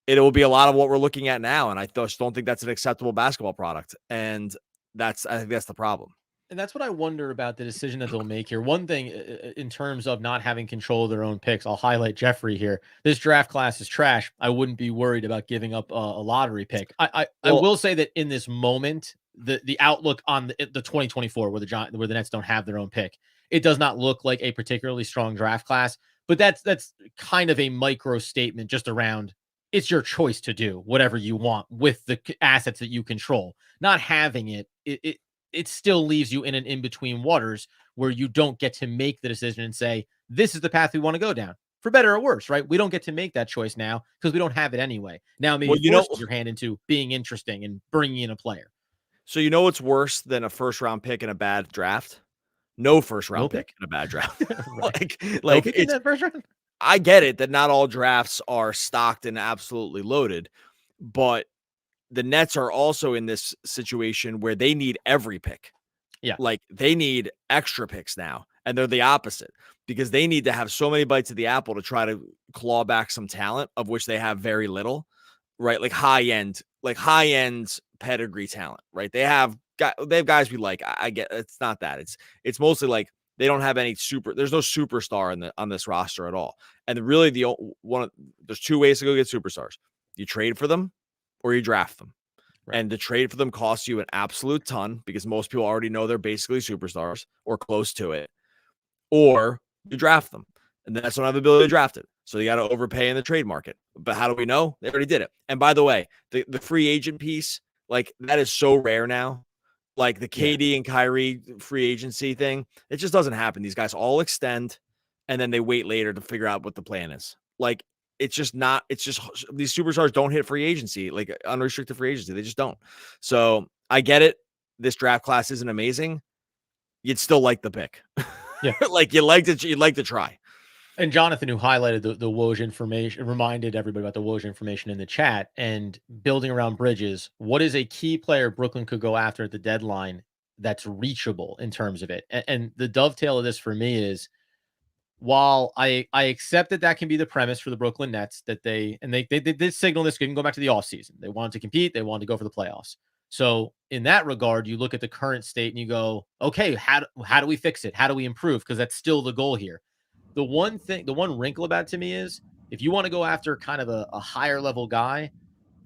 will be a lot of what we're looking at now. And I just don't think that's an acceptable basketball product. And I think that's the problem. And that's what I wonder about the decision that they'll make here. One thing in terms of not having control of their own picks, I'll highlight Jeffrey here. This draft class is trash. I wouldn't be worried about giving up a lottery pick. I will say that in this moment, the outlook on the 2024 where the Nets don't have their own pick, it does not look like a particularly strong draft class. But that's kind of a micro statement just around, it's your choice to do whatever you want with the assets that you control. Not having it still leaves you in an in-between waters where you don't get to make the decision and say, this is the path we want to go down, for better or worse, right? We don't get to make that choice now because we don't have it anyway. Now, maybe forces your hand into being interesting and bringing in a player. So you know what's worse than a first-round pick in a bad draft? No first-round pick in a bad draft. like it's that first round. I get it that not all drafts are stocked and absolutely loaded, but the Nets are also in this situation where they need every pick. Yeah. Like, they need extra picks now, and they're the opposite because they need to have so many bites of the apple to try to claw back some talent, of which they have very little, right? Like high end pedigree talent, right? They have guys we like. I get it's not that. It's mostly like they don't have any there's no superstar on this roster at all. And really there's two ways to go get superstars. You trade for them or you draft them. Right. And the trade for them costs you an absolute ton because most people already know they're basically superstars or close to it. Or you draft them. And the Nets don't have the ability to draft it. So you got to overpay in the trade market. But how do we know? They already did it. And by the way, the free agent piece, like, that is so rare now. Like the KD and Kyrie free agency thing, it just doesn't happen. These guys all extend and then they wait later to figure out what the plan is. Like, it's just these superstars don't hit free agency, like unrestricted free agency. They just don't. So I get it. This draft class isn't amazing. You'd still like the pick. Yeah. Like you'd like to try. And Jonathan, who highlighted the Woj information, reminded everybody about the Woj information in the chat and building around Bridges. What is a key player Brooklyn could go after at the deadline that's reachable in terms of it? And the dovetail of this for me is, while I accept that can be the premise for the Brooklyn Nets, that they did signal this, can go back to the offseason. They wanted to compete. They wanted to go for the playoffs. So in that regard, you look at the current state and you go, okay, how do we fix it? How do we improve? Because that's still the goal here. The one wrinkle about it to me is, if you want to go after kind of a higher level guy,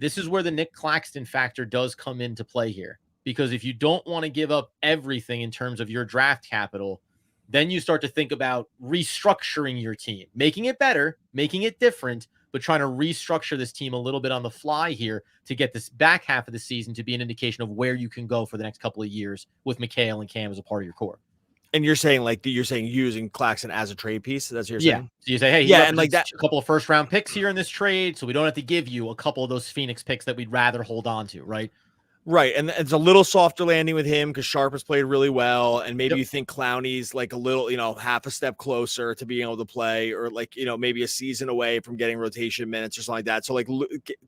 this is where the Nick Claxton factor does come into play here. because if you don't want to give up everything in terms of your draft capital, then you start to think about restructuring your team, making it better, making it different, but trying to restructure this team a little bit on the fly here to get this back half of the season to be an indication of where you can go for the next couple of years with Mikal and Cam as a part of your core. And you're saying using Claxton as a trade piece. That's what you're Yeah. saying. So you say, hey, he Yeah, and like represents that. a couple of first round picks here in this trade, so we don't have to give you a couple of those Phoenix picks that we'd rather hold on to, right? Right, and it's a little softer landing with him because Sharp has played really well, and maybe Yep. you think Clowney's like a little, half a step closer to being able to play, or like maybe a season away from getting rotation minutes or something like that. So like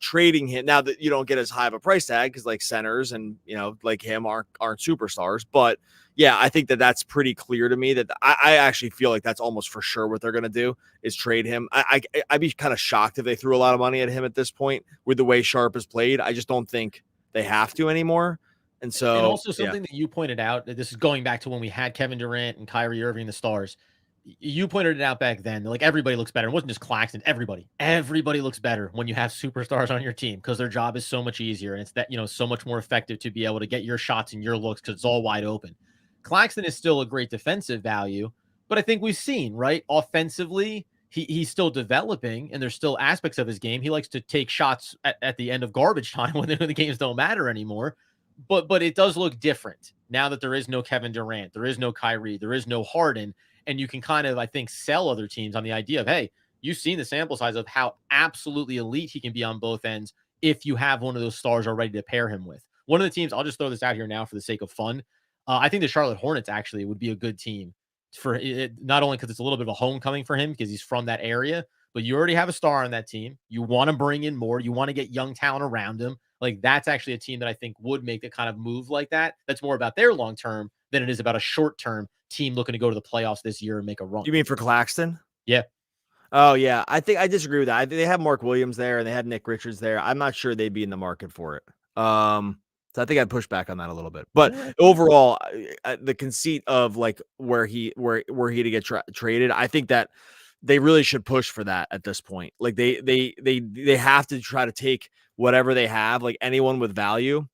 trading him now that you don't get as high of a price tag because like centers and like him aren't superstars, but yeah, I think that's pretty clear to me that I actually feel like that's almost for sure what they're gonna do is trade him. I'd be kind of shocked if they threw a lot of money at him at this point with the way Sharp has played. I just don't think they have to anymore. And so, and also something that you pointed out, this is going back to when we had Kevin Durant and Kyrie Irving, the stars. You pointed it out back then. Like everybody looks better. It wasn't just Claxton. Everybody looks better when you have superstars on your team because their job is so much easier. And it's that, so much more effective to be able to get your shots and your looks because it's all wide open. Claxton is still a great defensive value, but I think we've seen, right? Offensively, he's still developing and there's still aspects of his game. He likes to take shots at the end of garbage time when the games don't matter anymore. But it does look different now that there is no Kevin Durant, there is no Kyrie, there is no Harden. And you can kind of, I think, sell other teams on the idea of, hey, you've seen the sample size of how absolutely elite he can be on both ends if you have one of those stars already to pair him with. One of the teams, I'll just throw this out here now for the sake of fun. I think the Charlotte Hornets actually would be a good team for it, not only because it's a little bit of a homecoming for him because he's from that area, but you already have a star on that team. You want to bring in more. You want to get young talent around him. Like that's actually a team that I think would make the kind of move like that. That's more about their long term than it is about a short term team looking to go to the playoffs this year and make a run. You mean for Claxton? Yeah. Oh yeah, I think I disagree with that. They have Mark Williams there and they had Nick Richards there. I'm not sure they'd be in the market for it. So I think I'd push back on that a little bit. But overall, the conceit of like where he to get traded, I think that they really should push for that at this point. Like they have to try to take whatever they have, like anyone with value,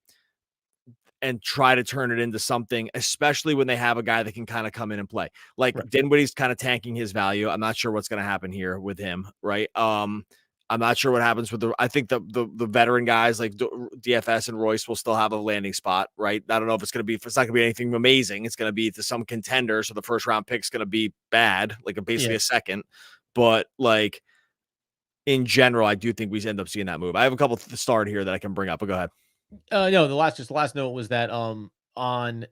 and try to turn it into something, especially when they have a guy that can kind of come in and play. Like right. Dinwiddie's kind of tanking his value. I'm not sure what's going to happen here with him, right? I'm not sure what happens with I think the veteran guys like DFS and Royce will still have a landing spot, right? I don't know if it's not going to be anything amazing. It's going to be to some contender. So the first round pick's going to be bad, like basically a second. But like in general, I do think we end up seeing that move. I have a couple starred here that I can bring up, but go ahead. No, the last note was that on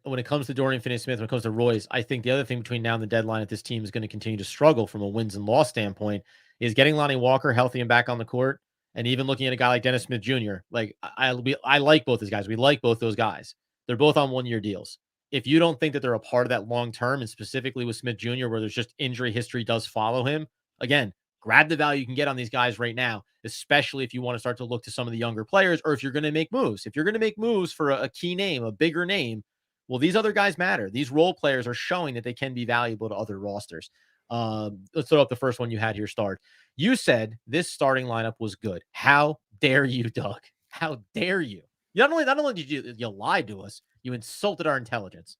when it comes to Dorian Finney-Smith, when it comes to Royce, I think the other thing between now and the deadline that this team is going to continue to struggle from a wins and loss standpoint is getting Lonnie Walker healthy and back on the court, and even looking at a guy like Dennis Smith Jr. Like I like both these guys. We like both those guys. They're both on 1-year deals. If you don't think that they're a part of that long term, and specifically with Smith Jr., where there's just injury history does follow him, again, grab the value you can get on these guys right now, especially if you want to start to look to some of the younger players, or if you're going to make moves. If you're going to make moves for a key name, a bigger name, well, these other guys matter. These role players are showing that they can be valuable to other rosters. Let's throw up the first one you had here, Start. You said this starting lineup was good. How dare you, Doug? How dare you? Not only did you lie to us, you insulted our intelligence.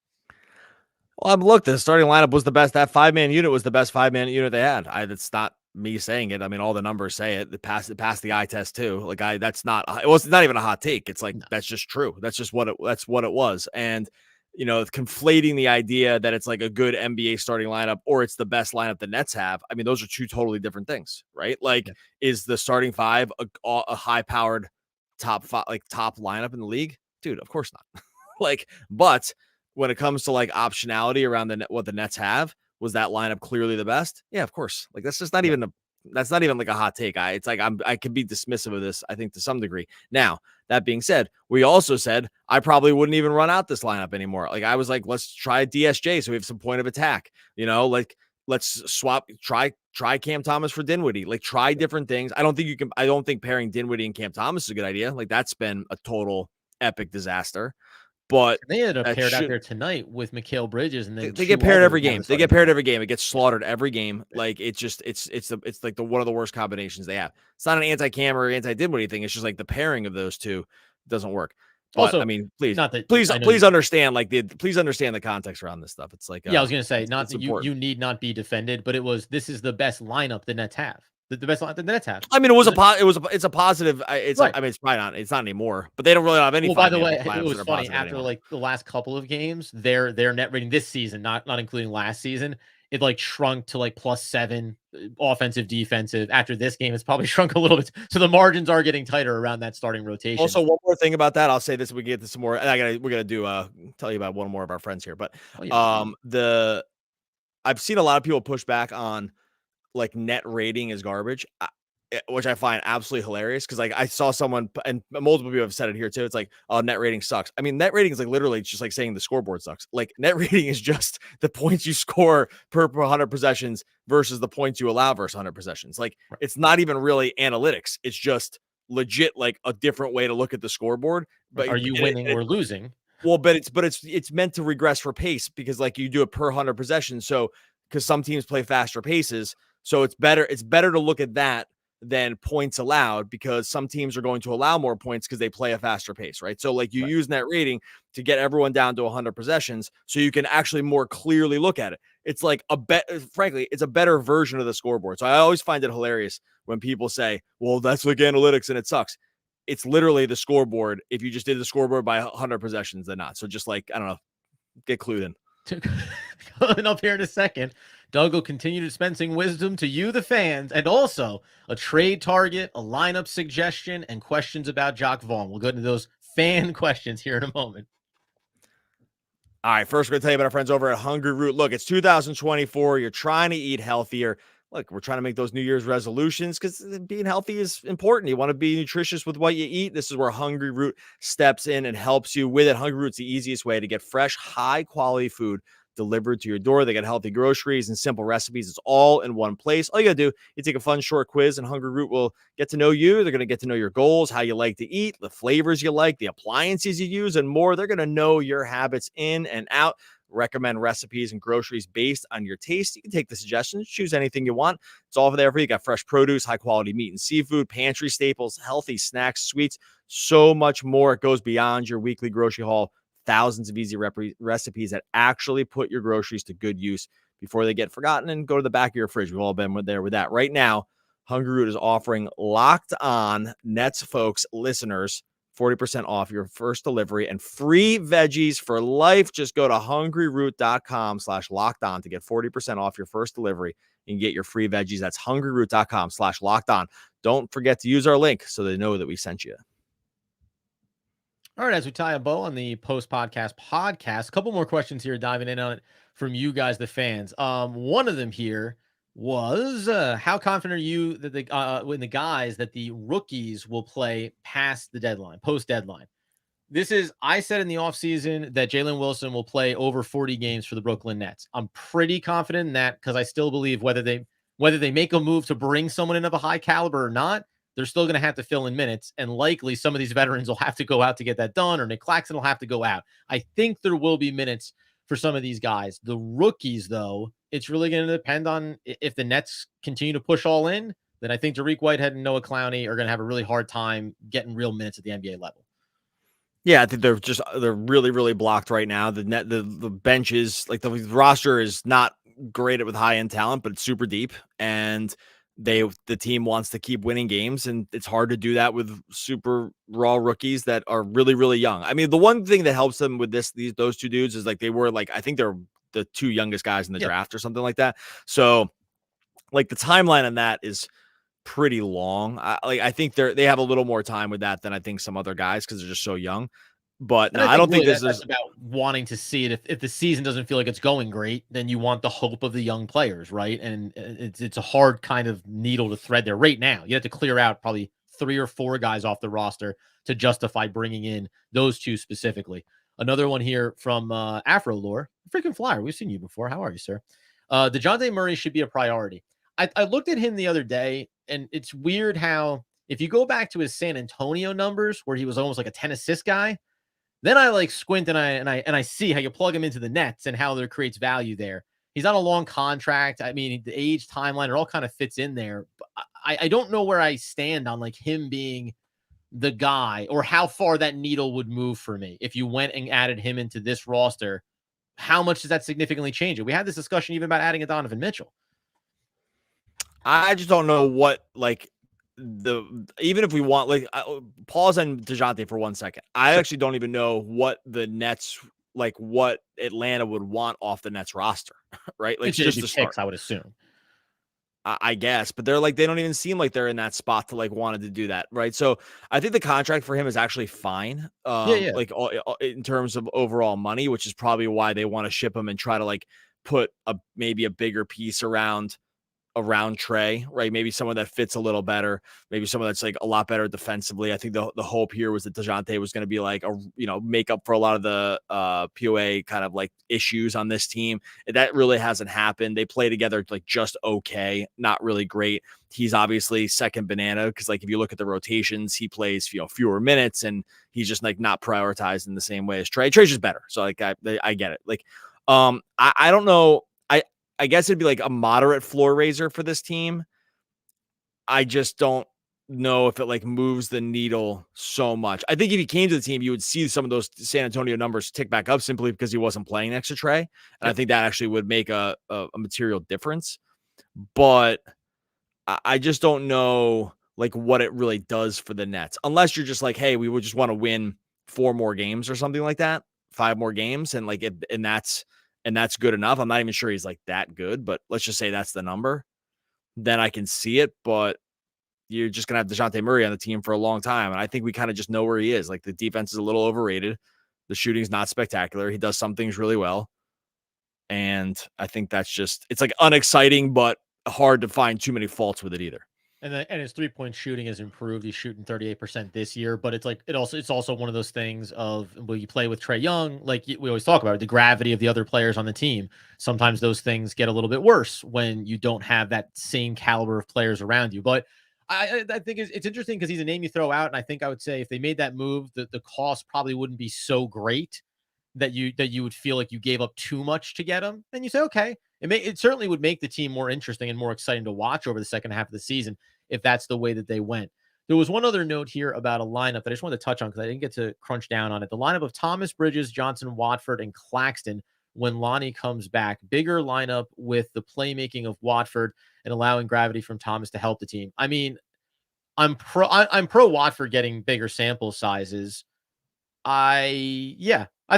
Well, look, the starting lineup was the best. That 5-man unit was the best 5-man unit they had. It's not me saying it. I mean, all the numbers say it. It passed the eye test too. Like that's not. It was not even a hot take. It's like that's just true. That's just what it was. And conflating the idea that it's like a good NBA starting lineup or it's the best lineup the Nets have. I mean, those are two totally different things, right? Like, is the starting five a high-powered top lineup in the league? Dude, of course not. But when it comes to like optionality around what the Nets have, was that lineup clearly the best? Yeah, of course. Like that's just not even that's not even like a hot take. I can be dismissive of this, I think, to some degree. Now, that being said, we also said I probably wouldn't even run out this lineup anymore. Like I was like, let's try DSJ so we have some point of attack. Like let's swap, try Cam Thomas for Dinwiddie. Like try different things. I don't think pairing Dinwiddie and Cam Thomas is a good idea. Like that's been a total epic disaster. But they ended up paired out there tonight with Mikal Bridges, and then they get paired every game. They get paired every game. It gets slaughtered every game. Like it's like one of the worst combinations they have. It's not an anti-Cam or anti-Dinwiddie thing. It's just like the pairing of those two doesn't work. But Also, I mean, please, not that please, I know please understand, please understand the context around this stuff. It's like, yeah, I was gonna say, not it's that important. you need not be defended, but this is the best lineup the Nets have. The best lineup the Nets have. I mean, it's a positive. Right. I mean, it's not anymore, but they don't really have any Well, by the lineups way, it that was are funny positive after anymore. like the last couple of games, their net rating this season, not including last season, it like shrunk to like +7 offensive, defensive. After this game, it's probably shrunk a little bit. So the margins are getting tighter around that starting rotation. Also, one more thing about that, I'll say this: we get to some more. And we're gonna do tell you about one more of our friends here, but Oh yeah. I've seen a lot of people push back on like net rating is garbage, which I find absolutely hilarious because like I saw someone and multiple people have said it here too. It's like, oh, net rating sucks. I mean, net rating is like literally just like saying the scoreboard sucks. Like net rating is just the points you score per 100 possessions versus the points you allow versus 100 possessions. Like Right. it's not even really analytics. It's just legit like a different way to look at the scoreboard. But Are you winning or losing? well, but it's meant to regress for pace because like you do it per 100 possessions. So because some teams play faster paces, so it's better to look at that than points allowed because some teams are going to allow more points because they play a faster pace, right? So like you Right. use net rating to get everyone down to 100 possessions so you can actually more clearly look at it. It's like frankly, it's a better version of the scoreboard. So I always find it hilarious when people say, "Well, that's like analytics and it sucks." It's literally the scoreboard. If you just did the scoreboard by 100 possessions, then not. So just like, I don't know, get clued in. Coming up here in a second, Doug will continue dispensing wisdom to you, the fans, and also a trade target, a lineup suggestion, and questions about Jacque Vaughn. We'll go into those fan questions here in a moment. All right, first we're going to tell you about our friends over at Hungry Root. Look, it's 2024. You're trying to eat healthier. Look, we're trying to make those New Year's resolutions because being healthy is important. You want to be nutritious with what you eat. This is where Hungry Root steps in and helps you with it. Hungry Root's the easiest way to get fresh, high-quality food delivered to your door. They got healthy groceries and simple recipes. It's all in one place. All you got to do, you take a fun short quiz, and Hungry Root will get to know you. They're going to get to know your goals, how you like to eat, the flavors you like, the appliances you use, and more. They're going to know your habits in and out. Recommend recipes and groceries based on your taste. You can take the suggestions, choose anything you want. It's all there for you. You got fresh produce, high quality meat and seafood, pantry staples, healthy snacks, sweets, so much more. It goes beyond your weekly grocery haul. Thousands of easy recipes that actually put your groceries to good use before they get forgotten and go to the back of your fridge. We've all been there with that. Right now, Hungry Root is offering Locked On Nets folks listeners 40% off your first delivery and free veggies for life. Just go to hungryroot.com/lockedon to get 40% off your first delivery and get your free veggies. That's hungryroot.com/lockedon. Don't forget to use our link so they know that we sent you. All right, as we tie a bow on the post-podcast podcast, a couple more questions here diving in on it from you guys, the fans. One of them here was how confident are you that the guys that the rookies will play past the deadline, post-deadline? I said in the offseason that Jalen Wilson will play over 40 games for the Brooklyn Nets. I'm pretty confident in that because I still believe whether they make a move to bring someone in of a high caliber or not, they're still going to have to fill in minutes. And likely some of these veterans will have to go out to get that done, or Nick Claxton will have to go out. I think there will be minutes for some of these guys. The rookies, though, it's really going to depend on if the Nets continue to push all in, then I think Dariq Whitehead and Noah Clowney are going to have a really hard time getting real minutes at the NBA level. Yeah, I think they're really, really blocked right now. The benches, like the roster is not great with high end talent, but it's super deep, and the team wants to keep winning games, and it's hard to do that with super raw rookies that are really, really young. I mean, the one thing that helps them with those two dudes is like they were like I think they're the two youngest guys in the draft or something like that. So, like the timeline on that is pretty long. I think they have a little more time with that than I think some other guys because they're just so young. But no, I don't think this is about wanting to see it. If the season doesn't feel like it's going great, then you want the hope of the young players, right? And it's a hard kind of needle to thread there. Right now, you have to clear out probably 3 or 4 guys off the roster to justify bringing in those two specifically. Another one here from Afro Lore, freaking flyer. We've seen you before. How are you, sir? Dejounte Murray should be a priority. I looked at him the other day, and it's weird how if you go back to his San Antonio numbers where he was almost like a 10 assist guy, then I like squint and I see how you plug him into the Nets and how there creates value there. He's on a long contract. I mean, the age timeline, it all kind of fits in there. But I don't know where I stand on like him being the guy or how far that needle would move for me if you went and added him into this roster. How much does that significantly change it? We had this discussion even about adding a Donovan Mitchell. I just don't know what, like, even if we want, like, pause on Dejounte for 1 second. I actually don't even know what the Nets, like, what Atlanta would want off the Nets roster, right? Like, just to start, picks, I would assume. I guess, but they're like, they don't even seem like they're in that spot to like wanted to do that, right? So I think the contract for him is actually fine, Yeah. like in terms of overall money, which is probably why they want to ship him and try to like put maybe a bigger piece around Trey, right? Maybe someone that fits a little better, maybe someone that's like a lot better defensively. I think the hope here was that Dejounte was going to be like make up for a lot of the POA kind of like issues on this team. That really hasn't happened. They play together like just okay, not really great. He's obviously second banana because like if you look at the rotations, he plays fewer minutes and he's just like not prioritized in the same way as Trey. Trey's just better. So like I get it. Like I don't know. I guess it'd be like a moderate floor raiser for this team. I just don't know if it like moves the needle so much. I think if he came to the team, you would see some of those San Antonio numbers tick back up simply because he wasn't playing next to Trey. And I think that actually would make a material difference. But I just don't know like what it really does for the Nets, unless you're just like, hey, we would just want to win 4 more games or something like that, 5 more games. And like, and that's good enough. I'm not even sure he's like that good, but let's just say that's the number. Then I can see it, but you're just going to have Dejounte Murray on the team for a long time. And I think we kind of just know where he is. Like the defense is a little overrated. The shooting's not spectacular. He does some things really well. And I think it's like unexciting, but hard to find too many faults with it either. And his 3-point shooting has improved. He's shooting 38% this year, but it's also one of those things of when you play with Trae Young, like we always talk about the gravity of the other players on the team. Sometimes those things get a little bit worse when you don't have that same caliber of players around you. But I think it's interesting because he's a name you throw out, and I think I would say if they made that move, the cost probably wouldn't be so great that you would feel like you gave up too much to get him. And you say, okay, it certainly would make the team more interesting and more exciting to watch over the second half of the season if that's the way that they went. There was one other note here about a lineup that I just wanted to touch on because I didn't get to crunch down on it. The lineup of Thomas, Bridges, Johnson, Watford, and Claxton when Lonnie comes back. Bigger lineup with the playmaking of Watford and allowing gravity from Thomas to help the team. I mean, I'm pro Watford getting bigger sample sizes. I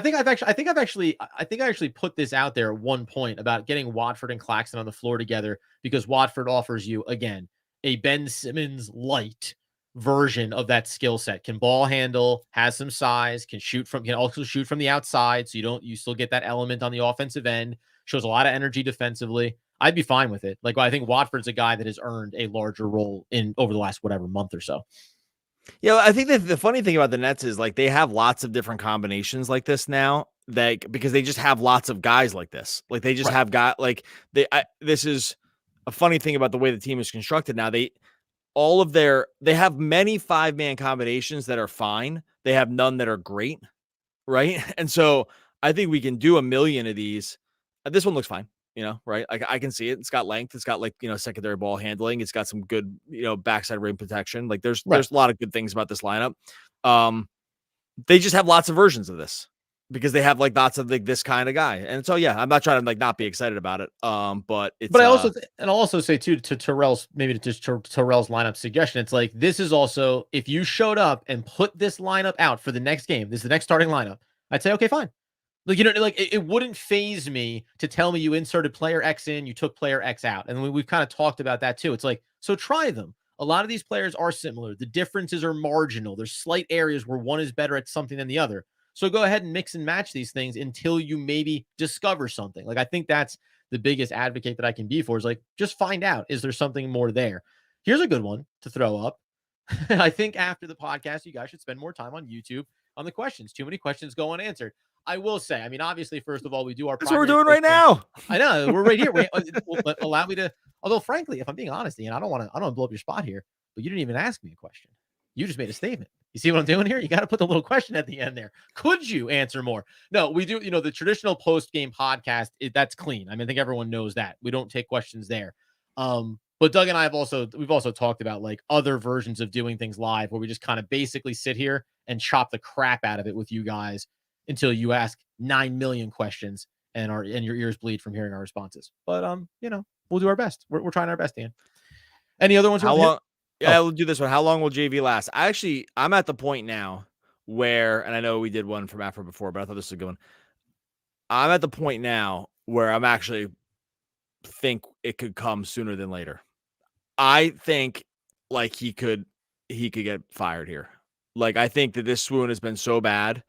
think I actually put this out there at one point about getting Watford and Claxton on the floor together because Watford offers you again a Ben Simmons light version of that skill set. Can ball handle, has some size, can also shoot from the outside. So you still get that element on the offensive end, shows a lot of energy defensively. I'd be fine with it. Like, I think Watford's a guy that has earned a larger role over the last month or so. Yeah, I think that the funny thing about the Nets is like they have lots of different combinations like this now, because they just have lots of guys like this. Like they just have got like this is a funny thing about the way the team is constructed now. They have many 5-man combinations that are fine. They have none that are great, right? And so I think we can do a million of these. This one looks fine. Right? I can see it. It's got length. It's got secondary ball handling. It's got some good, backside rim protection. Like there's a lot of good things about this lineup. They just have lots of versions of this because they have like lots of like this kind of guy. And so, yeah, I'm not trying to like not be excited about it. But I'll also say too, to Terrell's lineup suggestion, it's like, this is also, if you showed up and put this lineup out for the next game, this is the next starting lineup, I'd say, okay, fine. Like, it wouldn't phase me to tell me you inserted player X in, you took player X out. And we've kind of talked about that too. It's like, so try them. A lot of these players are similar. The differences are marginal. There's slight areas where one is better at something than the other. So go ahead and mix and match these things until you maybe discover something. Like, I think that's the biggest advocate that I can be for is like, just find out, is there something more there? Here's a good one to throw up. I think after the podcast, you guys should spend more time on YouTube on the questions. Too many questions go unanswered. I will say, I mean, obviously, first of all, we do our. That's what we're doing right now. I know we're right here. Allow me to. Although, frankly, if I'm being honest, Ian, I don't want to blow up your spot here, but you didn't even ask me a question. You just made a statement. You see what I'm doing here? You got to put the little question at the end there. Could you answer more? No, we do. The traditional post game podcast, that's clean. I mean, I think everyone knows that we don't take questions there. But Doug and I we've also talked about like other versions of doing things live where we just kind of basically sit here and chop the crap out of it with you guys until you ask 9 million questions and your ears bleed from hearing our responses. But we'll do our best. We're trying our best, Dan. Any other ones? How long? Yeah, Oh. we'll do this one. How long will JV last? I'm at the point now where, and I know we did one from Afro before, but I thought this was a good one. I'm at the point now where I'm actually think it could come sooner than later. I think like he could get fired here. Like I think that this swoon has been so bad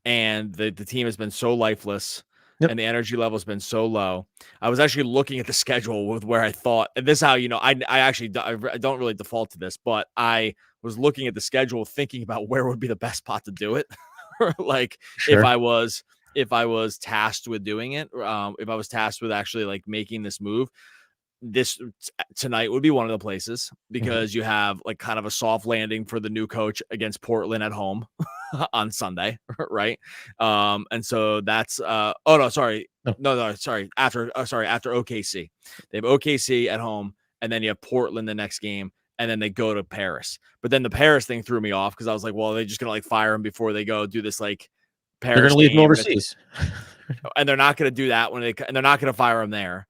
and the team has been so lifeless. Yep. And the energy level has been so low. I was actually looking at the schedule with where I thought, and this is how, I don't really default to this, but I was looking at the schedule thinking about where would be the best spot to do it. Like sure. if I was tasked with doing it, if I was tasked with actually like making this move, this tonight would be one of the places because you have like kind of a soft landing for the new coach against Portland at home on Sunday, right? And so that's after OKC. They have OKC at home, and then you have Portland the next game, and then they go to Paris. But then the Paris thing threw me off because I was like, well, they're just gonna like fire him before they go do this like Paris. They're gonna leave him overseas, and they're not gonna do that and they're not gonna fire him there.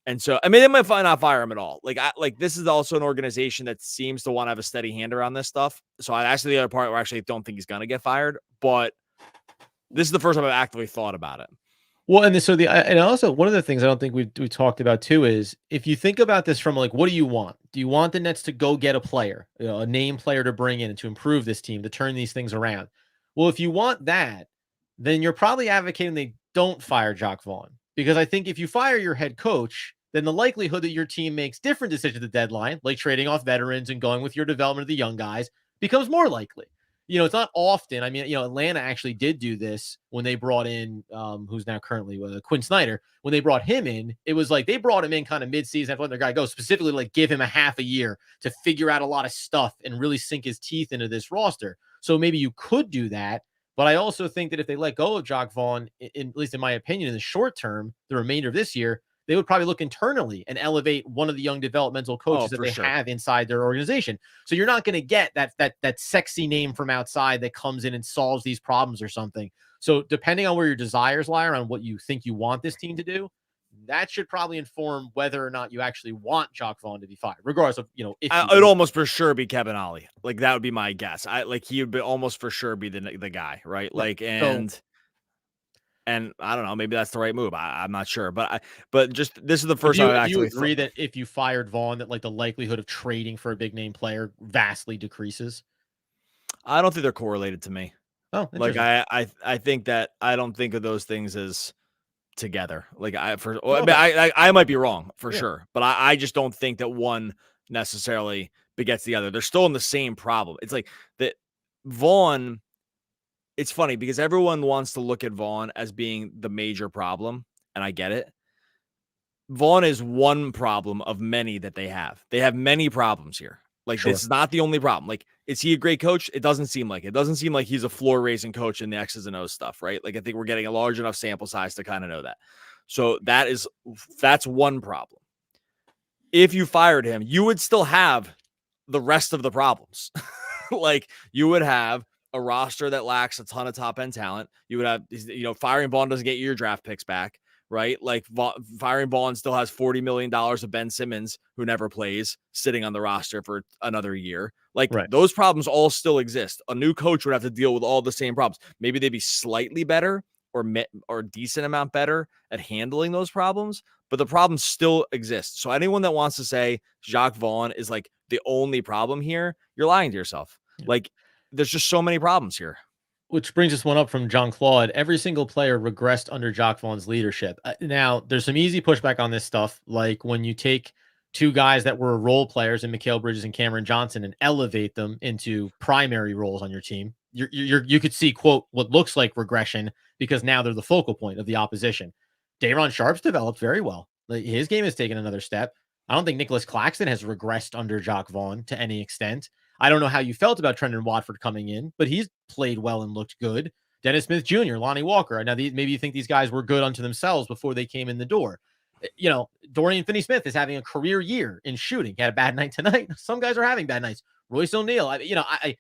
And so, I mean, they might not fire him at all. Like this is also an organization that seems to want to have a steady hand around this stuff. So that's the other part where I actually don't think he's going to get fired. But this is the first time I've actively thought about it. Well, and also one of the things I don't think we talked about too is if you think about this from like, what do you want? Do you want the Nets to go get a player, a name player to bring in and to improve this team, to turn these things around? Well, if you want that, then you're probably advocating they don't fire Jacque Vaughn. Because I think if you fire your head coach, then the likelihood that your team makes different decisions at the deadline, like trading off veterans and going with your development of the young guys, becomes more likely. It's not often. I mean, Atlanta actually did do this when they brought in, who's now currently Quinn Snyder. When they brought him in, it was like they brought him in kind of midseason after letting their guy go, specifically like give him a half a year to figure out a lot of stuff and really sink his teeth into this roster. So maybe you could do that. But I also think that if they let go of Jacque Vaughn, at least in my opinion, in the short term, the remainder of this year, they would probably look internally and elevate one of the young developmental coaches that they have inside their organization. So you're not going to get that sexy name from outside that comes in and solves these problems or something. So depending on where your desires lie around what you think you want this team to do, that should probably inform whether or not you actually want Jacque Vaughn to be fired, regardless of, if it would almost for sure be Kevin Ollie. Like that would be my guess. He would be almost for sure be the guy, right? Like, and I don't know, maybe that's the right move. I'm not sure, but just this is the first time I actually agree that if you fired Vaughn, that like the likelihood of trading for a big name player vastly decreases. I don't think they're correlated to me. Oh, like I think that I don't think of those things as together. Like I might be wrong for sure, but I just don't think that one necessarily begets the other. They're still in the same problem. It's like that Vaughn. It's funny because everyone wants to look at Vaughn as being the major problem, and I get it. Vaughn is one problem of many that they have. They have many problems here. Like this is not the only problem. Like, is he a great coach? It doesn't seem like it. It doesn't seem like he's a floor raising coach in the X's and O's stuff, right? Like I think we're getting a large enough sample size to kind of know that. So that's one problem. If you fired him, you would still have the rest of the problems. Like you would have a roster that lacks a ton of top end talent. You would have, firing Vaughn doesn't get your draft picks back, right? Like firing Vaughn still has $40 million of Ben Simmons, who never plays, sitting on the roster for another year. Like those problems all still exist. A new coach would have to deal with all the same problems. Maybe they'd be slightly better or a decent amount better at handling those problems, but the problems still exist. So anyone that wants to say Jacque Vaughn is like the only problem here, you're lying to yourself. Like, there's just so many problems here. Which brings us one up from John Claude. Every single player regressed under Jacque Vaughn's leadership. Now, there's some easy pushback on this stuff, like when you take two guys that were role players in Mikal Bridges and Cameron Johnson and elevate them into primary roles on your team. You could see, quote, what looks like regression because now they're the focal point of the opposition. Day'Ron Sharpe's developed very well. Like, his game has taken another step. I don't think Nicholas Claxton has regressed under Jacque Vaughn to any extent. I don't know how you felt about Trendon Watford coming in, but he's played well and looked good. Dennis Smith Jr., Lonnie Walker. Now, maybe you think these guys were good unto themselves before they came in the door. Dorian Finney-Smith is having a career year in shooting. He had a bad night tonight. Some guys are having bad nights. Royce O'Neal. I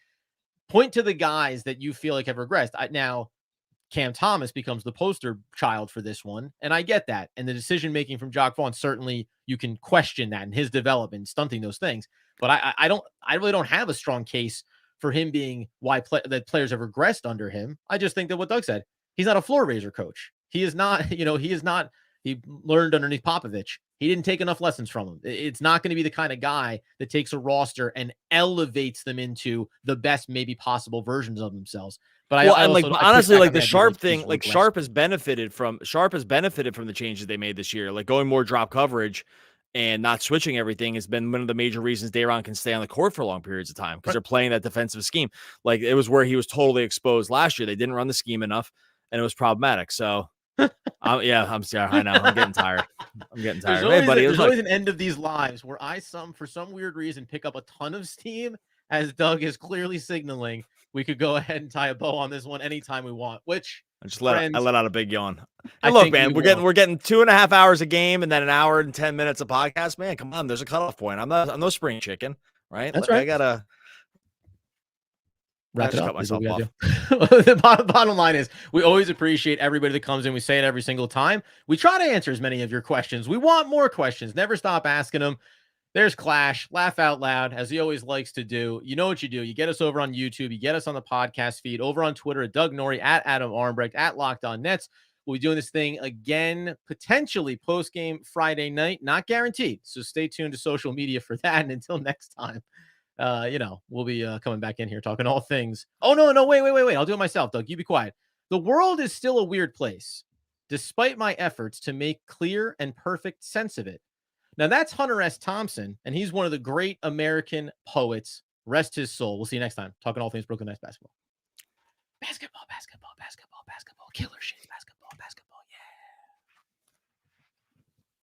point to the guys that you feel like have regressed. Now, Cam Thomas becomes the poster child for this one, and I get that. And the decision-making from Jacque Vaughn, certainly you can question that and his development, stunting those things. But I really don't have a strong case for him being why that players have regressed under him. I just think that what Doug said, he's not a floor raiser coach. He is not, he learned underneath Popovich. He didn't take enough lessons from him. It's not going to be the kind of guy that takes a roster and elevates them into the best maybe possible versions of themselves. But honestly, the Sharp thing, Sharp has benefited from the changes they made this year, like going more drop coverage and not switching everything has been one of the major reasons Day'Ron can stay on the court for long periods of time because they're playing that defensive scheme. Like it was where he was totally exposed last year. They didn't run the scheme enough and it was problematic. So I'm sorry. I know I'm getting tired. There's always an end of these lives where for some weird reason, pick up a ton of steam as Doug is clearly signaling we could go ahead and tie a bow on this one anytime we want, which I let out a big yawn. And look, man, we're getting 2.5 hours a game and then an hour and 10 minutes of podcast. Man, come on, there's a cutoff point. I'm no spring chicken, right? That's right. I gotta wrap it up. Cut myself off. The bottom line is we always appreciate everybody that comes in. We say it every single time. We try to answer as many of your questions. We want more questions. Never stop asking them. There's Clash, laugh out loud, as he always likes to do. You know what you do. You get us over on YouTube. You get us on the podcast feed, over on Twitter at Doug Norrie, at Adam Armbrecht, at Locked On Nets. We'll be doing this thing again, potentially post-game Friday night. Not guaranteed. So stay tuned to social media for that. And until next time, we'll be coming back in here talking all things. Oh, no, wait. I'll do it myself, Doug. You be quiet. The world is still a weird place, despite my efforts to make clear and perfect sense of it. Now, that's Hunter S. Thompson, and he's one of the great American poets. Rest his soul. We'll see you next time. Talking all things Brooklyn Nets basketball. Basketball. Killer shit. Basketball. Yeah.